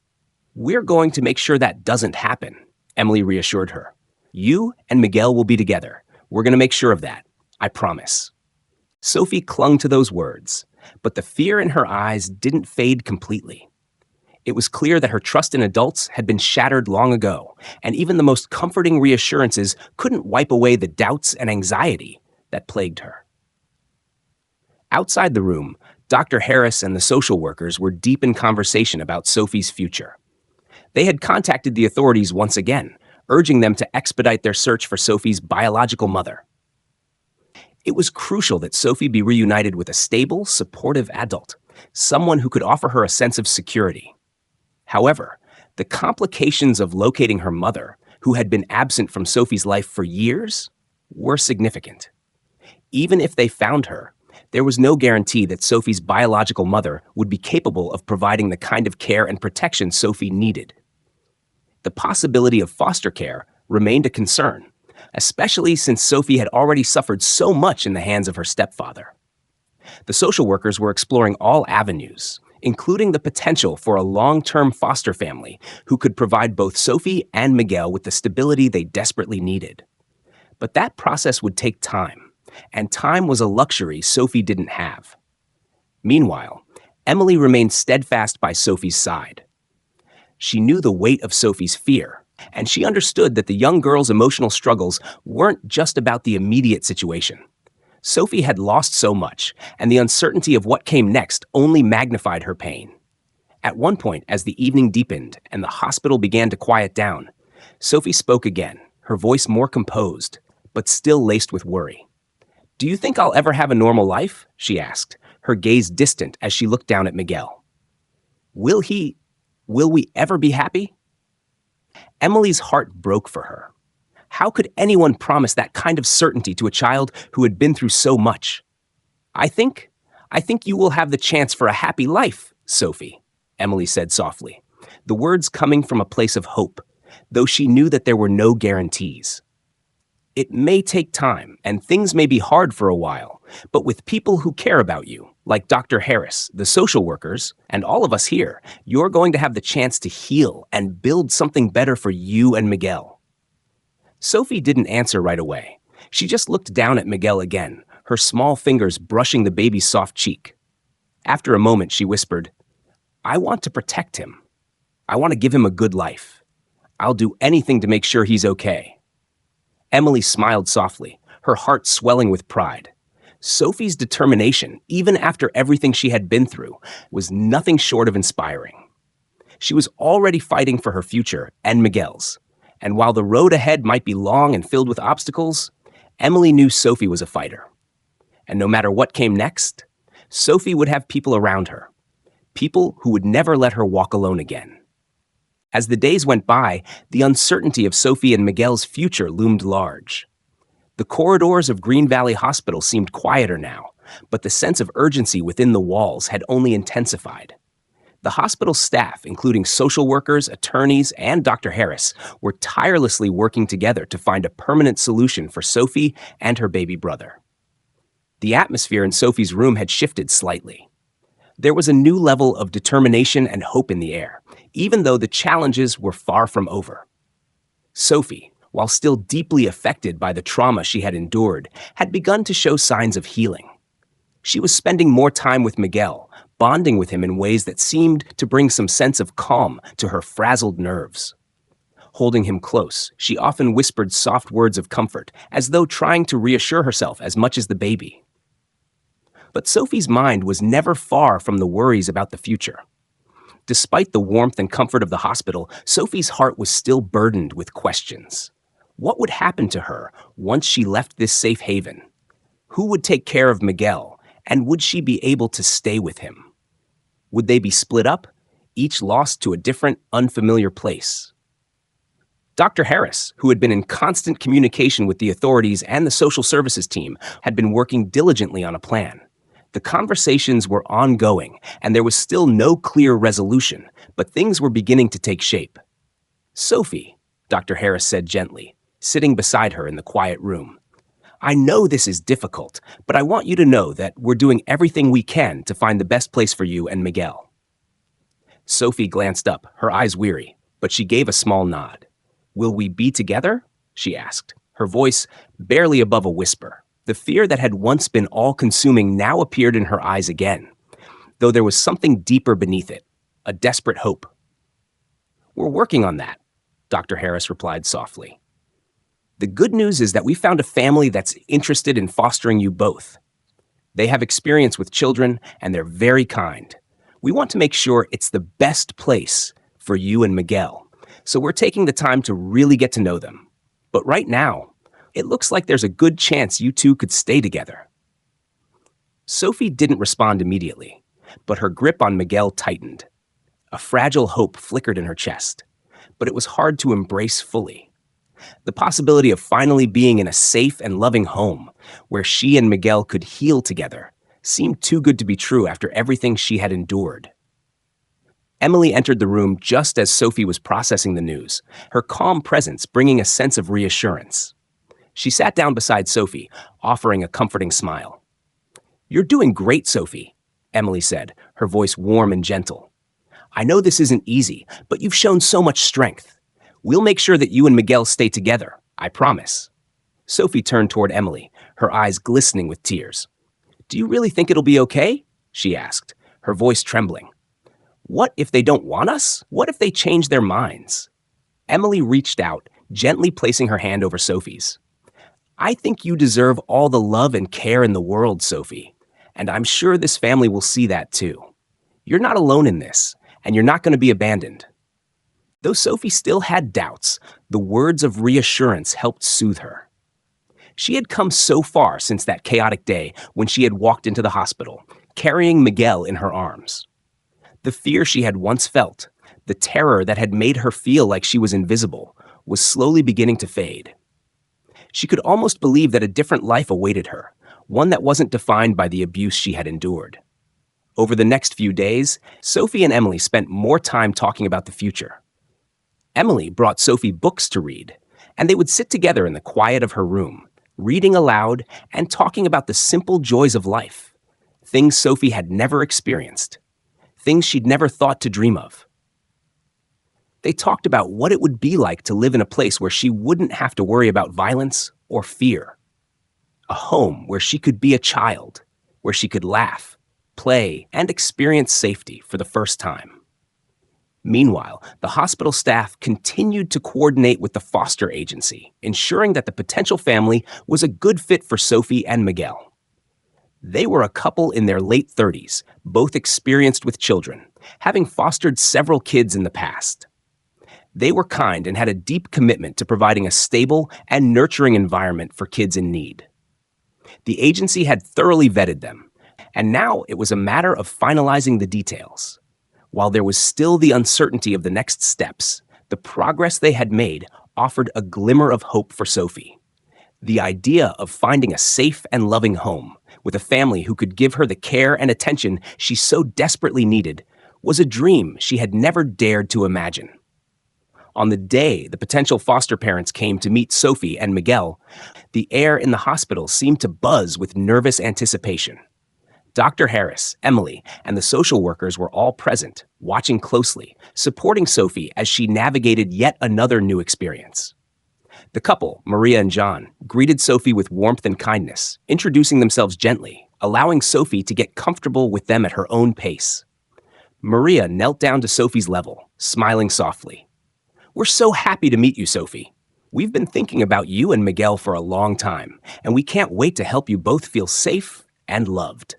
"We're going to make sure that doesn't happen," Emily reassured her. "You and Miguel will be together. We're going to make sure of that. I promise." Sophie clung to those words, but the fear in her eyes didn't fade completely. It was clear that her trust in adults had been shattered long ago, and even the most comforting reassurances couldn't wipe away the doubts and anxiety that plagued her. Outside the room, Dr. Harris and the social workers were deep in conversation about Sophie's future. They had contacted the authorities once again, urging them to expedite their search for Sophie's biological mother. It was crucial that Sophie be reunited with a stable, supportive adult, someone who could offer her a sense of security. However, the complications of locating her mother, who had been absent from Sophie's life for years, were significant. Even if they found her, there was no guarantee that Sophie's biological mother would be capable of providing the kind of care and protection Sophie needed. The possibility of foster care remained a concern, especially since Sophie had already suffered so much in the hands of her stepfather. The social workers were exploring all avenues, including the potential for a long-term foster family who could provide both Sophie and Miguel with the stability they desperately needed. But that process would take time, and time was a luxury Sophie didn't have. Meanwhile, Emily remained steadfast by Sophie's side. She knew the weight of Sophie's fear, and she understood that the young girl's emotional struggles weren't just about the immediate situation. Sophie had lost so much, and the uncertainty of what came next only magnified her pain. At one point, as the evening deepened and the hospital began to quiet down, Sophie spoke again, her voice more composed, but still laced with worry. "Do you think I'll ever have a normal life?" she asked, her gaze distant as she looked down at Miguel. Will we ever be happy?" Emily's heart broke for her. How could anyone promise that kind of certainty to a child who had been through so much? I think you will have the chance for a happy life, Sophie," Emily said softly, the words coming from a place of hope, though she knew that there were no guarantees. "It may take time, and things may be hard for a while, but with people who care about you, like Dr. Harris, the social workers, and all of us here, you're going to have the chance to heal and build something better for you and Miguel." Sophie didn't answer right away. She just looked down at Miguel again, her small fingers brushing the baby's soft cheek. After a moment, she whispered, "I want to protect him. I want to give him a good life. I'll do anything to make sure he's okay." Emily smiled softly, her heart swelling with pride. Sophie's determination, even after everything she had been through, was nothing short of inspiring. She was already fighting for her future and Miguel's, and while the road ahead might be long and filled with obstacles, Emily knew Sophie was a fighter. And no matter what came next, Sophie would have people around her, people who would never let her walk alone again. As the days went by, the uncertainty of Sophie and Miguel's future loomed large. The corridors of Green Valley Hospital seemed quieter now, but the sense of urgency within the walls had only intensified. The hospital staff, including social workers, attorneys, and Dr. Harris, were tirelessly working together to find a permanent solution for Sophie and her baby brother. The atmosphere in Sophie's room had shifted slightly. There was a new level of determination and hope in the air, even though the challenges were far from over. Sophie, while still deeply affected by the trauma she had endured, had begun to show signs of healing. She was spending more time with Miguel, bonding with him in ways that seemed to bring some sense of calm to her frazzled nerves. Holding him close, she often whispered soft words of comfort, as though trying to reassure herself as much as the baby. But Sophie's mind was never far from the worries about the future. Despite the warmth and comfort of the hospital, Sophie's heart was still burdened with questions. What would happen to her once she left this safe haven? Who would take care of Miguel, and would she be able to stay with him? Would they be split up, each lost to a different, unfamiliar place? Dr. Harris, who had been in constant communication with the authorities and the social services team, had been working diligently on a plan. The conversations were ongoing, and there was still no clear resolution, but things were beginning to take shape. "Sophie," Dr. Harris said gently, sitting beside her in the quiet room, "I know this is difficult, but I want you to know that we're doing everything we can to find the best place for you and Miguel." Sophie glanced up, her eyes weary, but she gave a small nod. "Will we be together?" she asked, her voice barely above a whisper. The fear that had once been all-consuming now appeared in her eyes again, though there was something deeper beneath it, a desperate hope. "We're working on that," Dr. Harris replied softly. "The good news is that we found a family that's interested in fostering you both. They have experience with children, and they're very kind. We want to make sure it's the best place for you and Miguel, so we're taking the time to really get to know them. But right now, it looks like there's a good chance you two could stay together." Sophie didn't respond immediately, but her grip on Miguel tightened. A fragile hope flickered in her chest, but it was hard to embrace fully. The possibility of finally being in a safe and loving home, where she and Miguel could heal together, seemed too good to be true after everything she had endured. Emily entered the room just as Sophie was processing the news, her calm presence bringing a sense of reassurance. She sat down beside Sophie, offering a comforting smile. "You're doing great, Sophie," Emily said, her voice warm and gentle. "I know this isn't easy, but you've shown so much strength. We'll make sure that you and Miguel stay together, I promise." Sophie turned toward Emily, her eyes glistening with tears. "Do you really think it'll be okay?" she asked, her voice trembling. "What if they don't want us? What if they change their minds?" Emily reached out, gently placing her hand over Sophie's. "I think you deserve all the love and care in the world, Sophie, and I'm sure this family will see that too. You're not alone in this, and you're not going to be abandoned." Though Sophie still had doubts, the words of reassurance helped soothe her. She had come so far since that chaotic day when she had walked into the hospital, carrying Miguel in her arms. The fear she had once felt, the terror that had made her feel like she was invisible, was slowly beginning to fade. She could almost believe that a different life awaited her, one that wasn't defined by the abuse she had endured. Over the next few days, Sophie and Emily spent more time talking about the future. Emily brought Sophie books to read, and they would sit together in the quiet of her room, reading aloud and talking about the simple joys of life, things Sophie had never experienced, things she'd never thought to dream of. They talked about what it would be like to live in a place where she wouldn't have to worry about violence or fear. A home where she could be a child, where she could laugh, play, and experience safety for the first time. Meanwhile, the hospital staff continued to coordinate with the foster agency, ensuring that the potential family was a good fit for Sophie and Miguel. They were a couple in their late 30s, both experienced with children, having fostered several kids in the past. They were kind and had a deep commitment to providing a stable and nurturing environment for kids in need. The agency had thoroughly vetted them, and now it was a matter of finalizing the details. While there was still the uncertainty of the next steps, The progress they had made offered a glimmer of hope for Sophie. The idea of finding a safe and loving home with a family who could give her the care and attention she so desperately needed was a dream she had never dared to imagine. On the day the potential foster parents came to meet Sophie and Miguel, the air in the hospital seemed to buzz with nervous anticipation. Dr. Harris, Emily, and the social workers were all present, watching closely, supporting Sophie as she navigated yet another new experience. The couple, Maria and John, greeted Sophie with warmth and kindness, introducing themselves gently, allowing Sophie to get comfortable with them at her own pace. Maria knelt down to Sophie's level, smiling softly. "We're so happy to meet you, Sophie. We've been thinking about you and Miguel for a long time, and we can't wait to help you both feel safe and loved."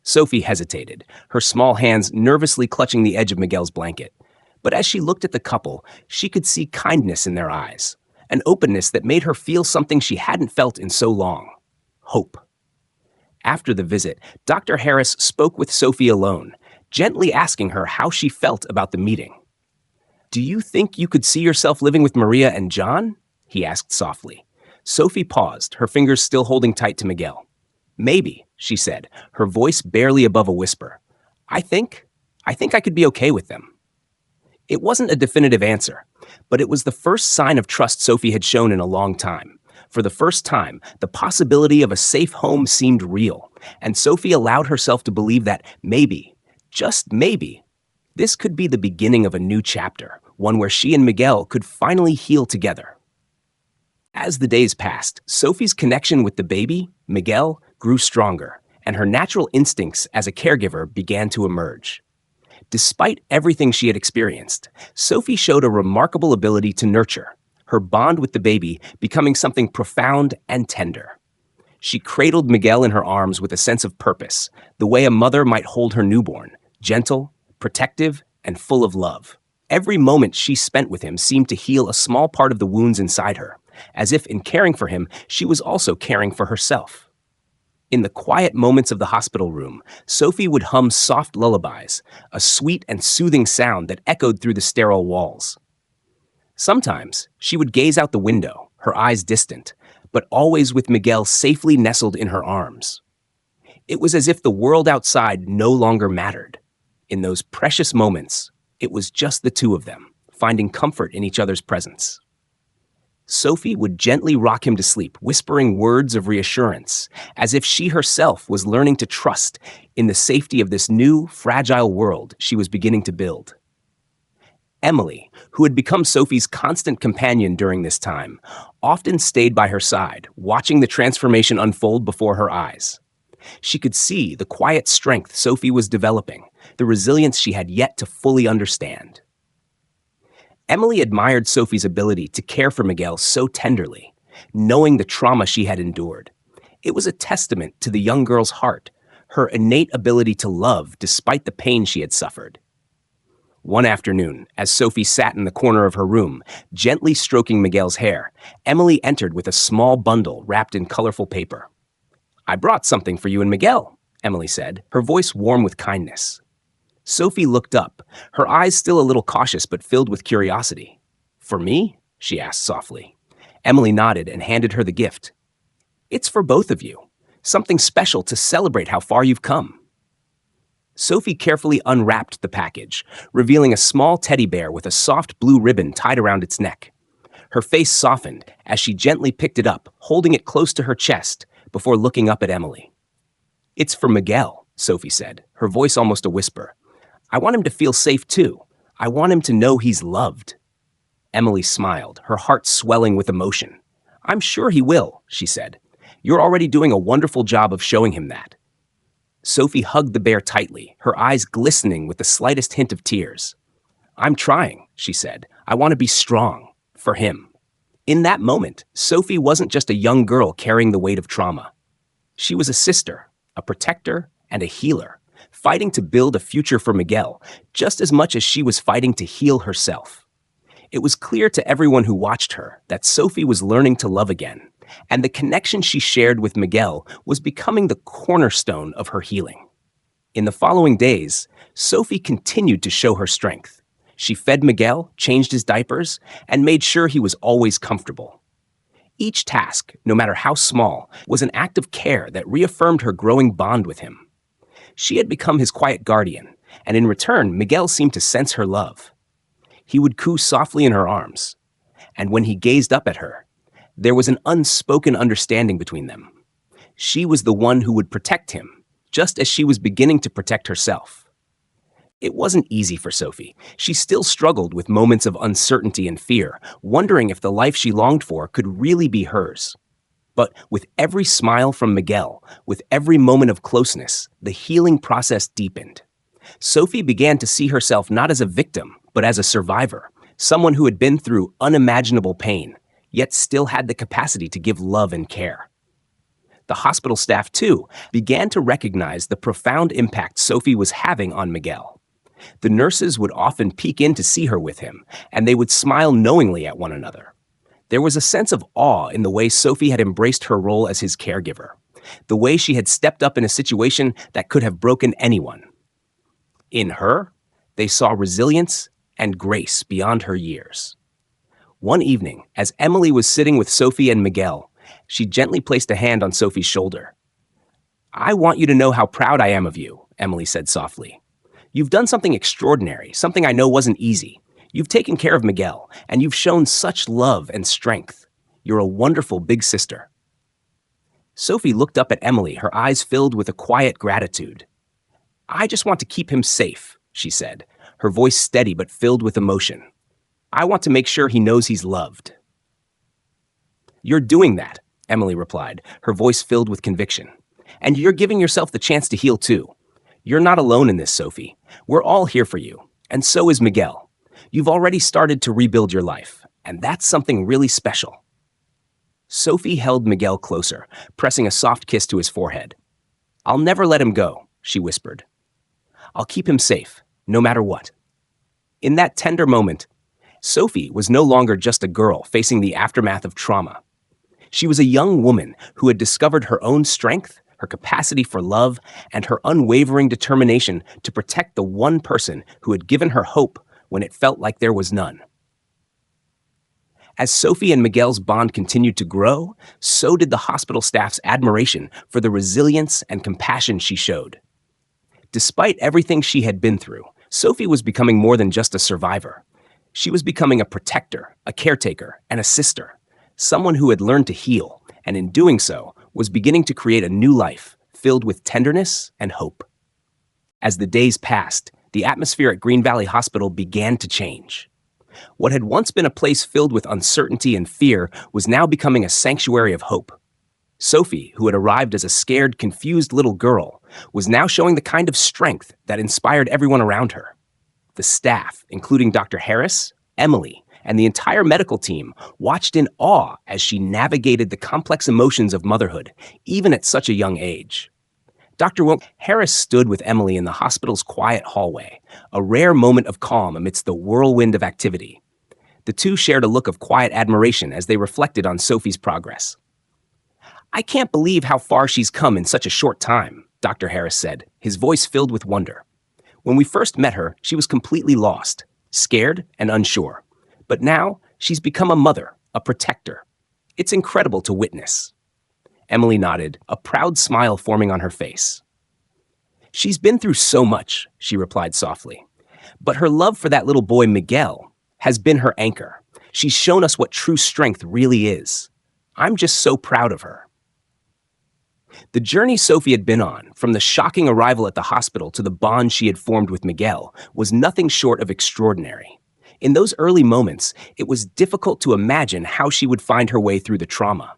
Sophie hesitated, her small hands nervously clutching the edge of Miguel's blanket. But as she looked at the couple, she could see kindness in their eyes, an openness that made her feel something she hadn't felt in so long: hope. After the visit, Dr. Harris spoke with Sophie alone, gently asking her how she felt about the meeting. "Do you think you could see yourself living with Maria and John?" he asked softly. Sophie paused, her fingers still holding tight to Miguel. "Maybe," she said, her voice barely above a whisper. I think I could be okay with them." It wasn't a definitive answer, but it was the first sign of trust Sophie had shown in a long time. For the first time, the possibility of a safe home seemed real, and Sophie allowed herself to believe that maybe, just maybe, this could be the beginning of a new chapter, one where she and Miguel could finally heal together. As the days passed, Sophie's connection with the baby, Miguel, grew stronger, and her natural instincts as a caregiver began to emerge. Despite everything she had experienced, Sophie showed a remarkable ability to nurture, her bond with the baby becoming something profound and tender. She cradled Miguel in her arms with a sense of purpose, the way a mother might hold her newborn, gentle, protective, and full of love. Every moment she spent with him seemed to heal a small part of the wounds inside her, as if in caring for him, she was also caring for herself. In the quiet moments of the hospital room, Sophie would hum soft lullabies, a sweet and soothing sound that echoed through the sterile walls. Sometimes she would gaze out the window, her eyes distant, but always with Miguel safely nestled in her arms. It was as if the world outside no longer mattered. In those precious moments, it was just the two of them, finding comfort in each other's presence. Sophie would gently rock him to sleep, whispering words of reassurance, as if she herself was learning to trust in the safety of this new, fragile world she was beginning to build. Emily, who had become Sophie's constant companion during this time, often stayed by her side, watching the transformation unfold before her eyes. She could see the quiet strength Sophie was developing, the resilience she had yet to fully understand. Emily admired Sophie's ability to care for Miguel so tenderly, knowing the trauma she had endured. It was a testament to the young girl's heart, her innate ability to love despite the pain she had suffered. One afternoon, as Sophie sat in the corner of her room, gently stroking Miguel's hair, Emily entered with a small bundle wrapped in colorful paper. "I brought something for you and Miguel," Emily said, her voice warm with kindness. Sophie looked up, her eyes still a little cautious but filled with curiosity. "For me?" she asked softly. Emily nodded and handed her the gift. "It's for both of you. Something special to celebrate how far you've come." Sophie carefully unwrapped the package, revealing a small teddy bear with a soft blue ribbon tied around its neck. Her face softened as she gently picked it up, holding it close to her chest before looking up at Emily. "It's for Miguel," Sophie said, her voice almost a whisper. "I want him to feel safe too. I want him to know he's loved." Emily smiled, her heart swelling with emotion. "I'm sure he will," she said. "You're already doing a wonderful job of showing him that." Sophie hugged the bear tightly, her eyes glistening with the slightest hint of tears. "I'm trying," she said. "I want to be strong. For him." In that moment, Sophie wasn't just a young girl carrying the weight of trauma. She was a sister, a protector, and a healer, fighting to build a future for Miguel, just as much as she was fighting to heal herself. It was clear to everyone who watched her that Sophie was learning to love again, and the connection she shared with Miguel was becoming the cornerstone of her healing. In the following days, Sophie continued to show her strength. She fed Miguel, changed his diapers, and made sure he was always comfortable. Each task, no matter how small, was an act of care that reaffirmed her growing bond with him. She had become his quiet guardian, and in return, Miguel seemed to sense her love. He would coo softly in her arms, and when he gazed up at her, there was an unspoken understanding between them. She was the one who would protect him, just as she was beginning to protect herself. It wasn't easy for Sophie. She still struggled with moments of uncertainty and fear, wondering if the life she longed for could really be hers. But with every smile from Miguel, with every moment of closeness, the healing process deepened. Sophie began to see herself not as a victim, but as a survivor, someone who had been through unimaginable pain, yet still had the capacity to give love and care. The hospital staff, too, began to recognize the profound impact Sophie was having on Miguel. The nurses would often peek in to see her with him, and they would smile knowingly at one another. There was a sense of awe in the way Sophie had embraced her role as his caregiver, the way she had stepped up in a situation that could have broken anyone. In her, they saw resilience and grace beyond her years. One evening, as Emily was sitting with Sophie and Miguel, she gently placed a hand on Sophie's shoulder. "I want you to know how proud I am of you," Emily said softly. "You've done something extraordinary, something I know wasn't easy. You've taken care of Miguel, and you've shown such love and strength. You're a wonderful big sister." Sophie looked up at Emily, her eyes filled with a quiet gratitude. "I just want to keep him safe," she said, her voice steady but filled with emotion. "I want to make sure he knows he's loved." "You're doing that," Emily replied, her voice filled with conviction. "And you're giving yourself the chance to heal too. You're not alone in this, Sophie. We're all here for you, and so is Miguel. You've already started to rebuild your life, and that's something really special." Sophie held Miguel closer, pressing a soft kiss to his forehead. "I'll never let him go," she whispered. "I'll keep him safe, no matter what." In that tender moment, Sophie was no longer just a girl facing the aftermath of trauma. She was a young woman who had discovered her own strength, her capacity for love, and her unwavering determination to protect the one person who had given her hope when it felt like there was none. As Sophie and Miguel's bond continued to grow, so did the hospital staff's admiration for the resilience and compassion she showed. Despite everything she had been through, Sophie was becoming more than just a survivor. She was becoming a protector, a caretaker, and a sister, someone who had learned to heal, and in doing so, was beginning to create a new life filled with tenderness and hope. As the days passed, the atmosphere at Green Valley Hospital began to change. What had once been a place filled with uncertainty and fear was now becoming a sanctuary of hope. Sophie, who had arrived as a scared, confused little girl, was now showing the kind of strength that inspired everyone around her. The staff, including Dr. Harris, Emily, and the entire medical team, watched in awe as she navigated the complex emotions of motherhood, even at such a young age. Harris stood with Emily in the hospital's quiet hallway, a rare moment of calm amidst the whirlwind of activity. The two shared a look of quiet admiration as they reflected on Sophie's progress. "I can't believe how far she's come in such a short time," Dr. Harris said, his voice filled with wonder. "When we first met her, she was completely lost, scared and unsure. But now, she's become a mother, a protector. It's incredible to witness." Emily nodded, a proud smile forming on her face. "She's been through so much," she replied softly. "But her love for that little boy, Miguel, has been her anchor. She's shown us what true strength really is. I'm just so proud of her." The journey Sophie had been on, from the shocking arrival at the hospital to the bond she had formed with Miguel, was nothing short of extraordinary. In those early moments, it was difficult to imagine how she would find her way through the trauma.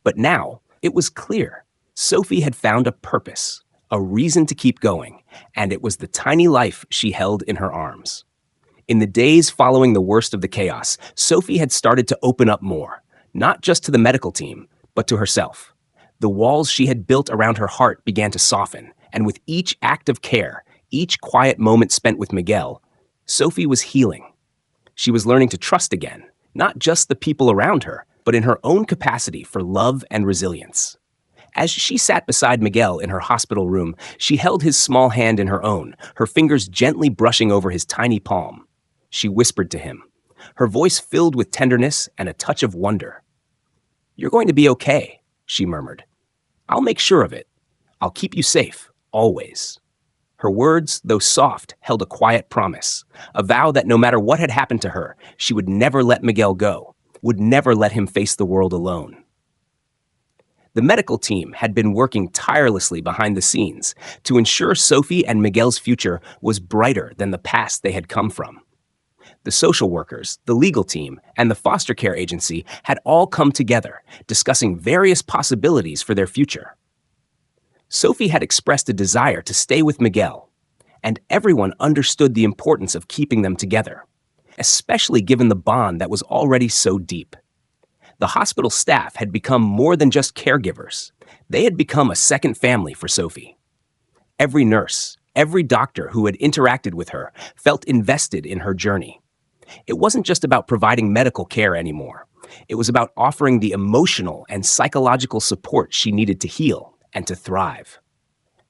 But now, it was clear. Sophie had found a purpose, a reason to keep going, and it was the tiny life she held in her arms. In the days following the worst of the chaos, Sophie had started to open up more, not just to the medical team, but to herself. The walls she had built around her heart began to soften, and with each act of care, each quiet moment spent with Miguel, Sophie was healing. She was learning to trust again, not just the people around her, but in her own capacity for love and resilience. As she sat beside Miguel in her hospital room, she held his small hand in her own, her fingers gently brushing over his tiny palm. she whispered to him, her voice filled with tenderness and a touch of wonder. "You're going to be okay," she murmured. "I'll make sure of it. I'll keep you safe, always." Her words, though soft, held a quiet promise, a vow that no matter what had happened to her, she would never let Miguel go, would never let him face the world alone. The medical team had been working tirelessly behind the scenes to ensure Sophie and Miguel's future was brighter than the past they had come from. The social workers, the legal team, and the foster care agency had all come together, discussing various possibilities for their future. Sophie had expressed a desire to stay with Miguel, and everyone understood the importance of keeping them together, especially given the bond that was already so deep. The hospital staff had become more than just caregivers. They had become a second family for Sophie. Every nurse, every doctor who had interacted with her felt invested in her journey. It wasn't just about providing medical care anymore. It was about offering the emotional and psychological support she needed to heal and to thrive.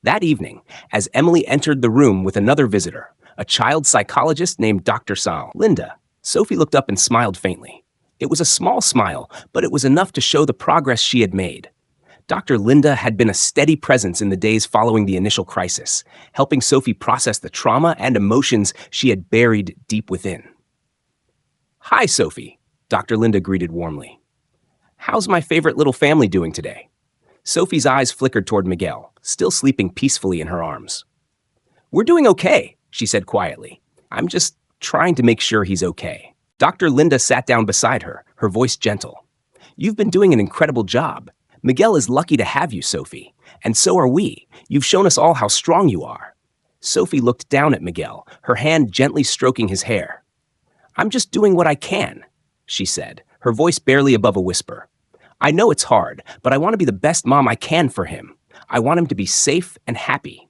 That evening, as Emily entered the room with another visitor, a child psychologist named Dr. Linda, Sophie looked up and smiled faintly. It was a small smile, but it was enough to show the progress she had made. Dr. Linda had been a steady presence in the days following the initial crisis, helping Sophie process the trauma and emotions she had buried deep within. "Hi, Sophie," Dr. Linda greeted warmly. "How's my favorite little family doing today?" Sophie's eyes flickered toward Miguel, still sleeping peacefully in her arms. "We're doing okay," she said quietly. "I'm just trying to make sure he's okay." Dr. Linda sat down beside her, her voice gentle. "You've been doing an incredible job. Miguel is lucky to have you, Sophie, and so are we. You've shown us all how strong you are." Sophie looked down at Miguel, her hand gently stroking his hair. "I'm just doing what I can," she said, her voice barely above a whisper. "I know it's hard, but I want to be the best mom I can for him. I want him to be safe and happy."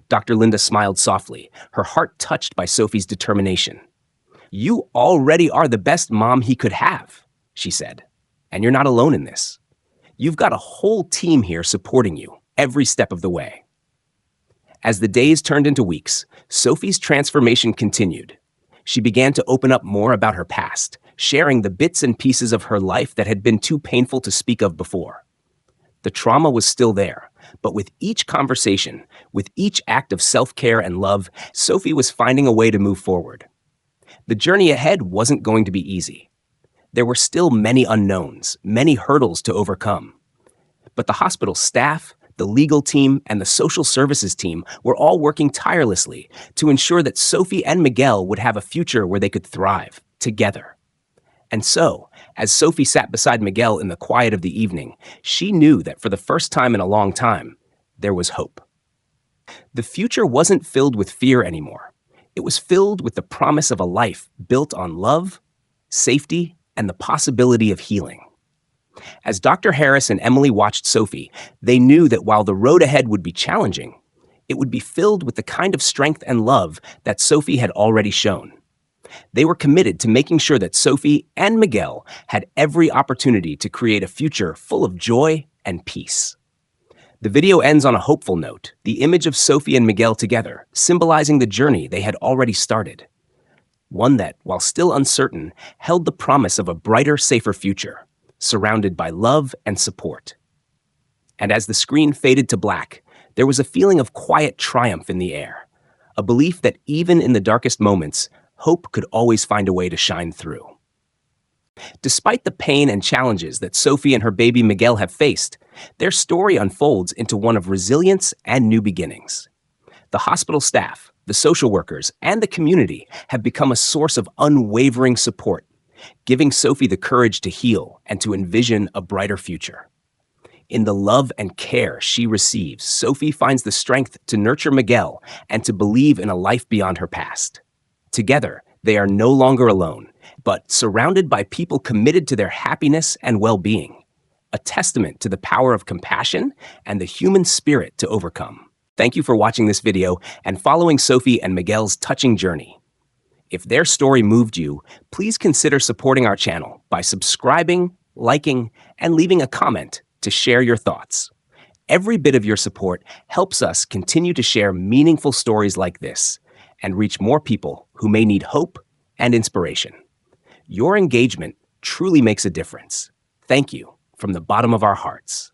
Dr. Linda smiled softly, her heart touched by Sophie's determination. "You already are the best mom he could have," she said, "and you're not alone in this. You've got a whole team here supporting you every step of the way." As the days turned into weeks, Sophie's transformation continued. She began to open up more about her past, sharing the bits and pieces of her life that had been too painful to speak of before. The trauma was still there, but with each conversation, with each act of self-care and love, Sophie was finding a way to move forward. The journey ahead wasn't going to be easy. There were still many unknowns, many hurdles to overcome. But the hospital staff, the legal team, and the social services team were all working tirelessly to ensure that Sophie and Miguel would have a future where they could thrive together. And so, as Sophie sat beside Miguel in the quiet of the evening, she knew that for the first time in a long time, there was hope. The future wasn't filled with fear anymore. It was filled with the promise of a life built on love, safety, and the possibility of healing. As Dr. Harris and Emily watched Sophie, they knew that while the road ahead would be challenging, it would be filled with the kind of strength and love that Sophie had already shown. They were committed to making sure that Sophie and Miguel had every opportunity to create a future full of joy and peace. The video ends on a hopeful note, the image of Sophie and Miguel together, symbolizing the journey they had already started. One that, while still uncertain, held the promise of a brighter, safer future, surrounded by love and support. And as the screen faded to black, there was a feeling of quiet triumph in the air, a belief that even in the darkest moments, hope could always find a way to shine through. Despite the pain and challenges that Sophie and her baby Miguel have faced, their story unfolds into one of resilience and new beginnings. The hospital staff, the social workers, and the community have become a source of unwavering support, giving Sophie the courage to heal and to envision a brighter future. In the love and care she receives, Sophie finds the strength to nurture Miguel and to believe in a life beyond her past. Together, they are no longer alone, but surrounded by people committed to their happiness and well-being, a testament to the power of compassion and the human spirit to overcome. Thank you for watching this video and following Sophie and Miguel's touching journey. If their story moved you, please consider supporting our channel by subscribing, liking, and leaving a comment to share your thoughts. Every bit of your support helps us continue to share meaningful stories like this and reach more people who may need hope and inspiration. Your engagement truly makes a difference. Thank you from the bottom of our hearts.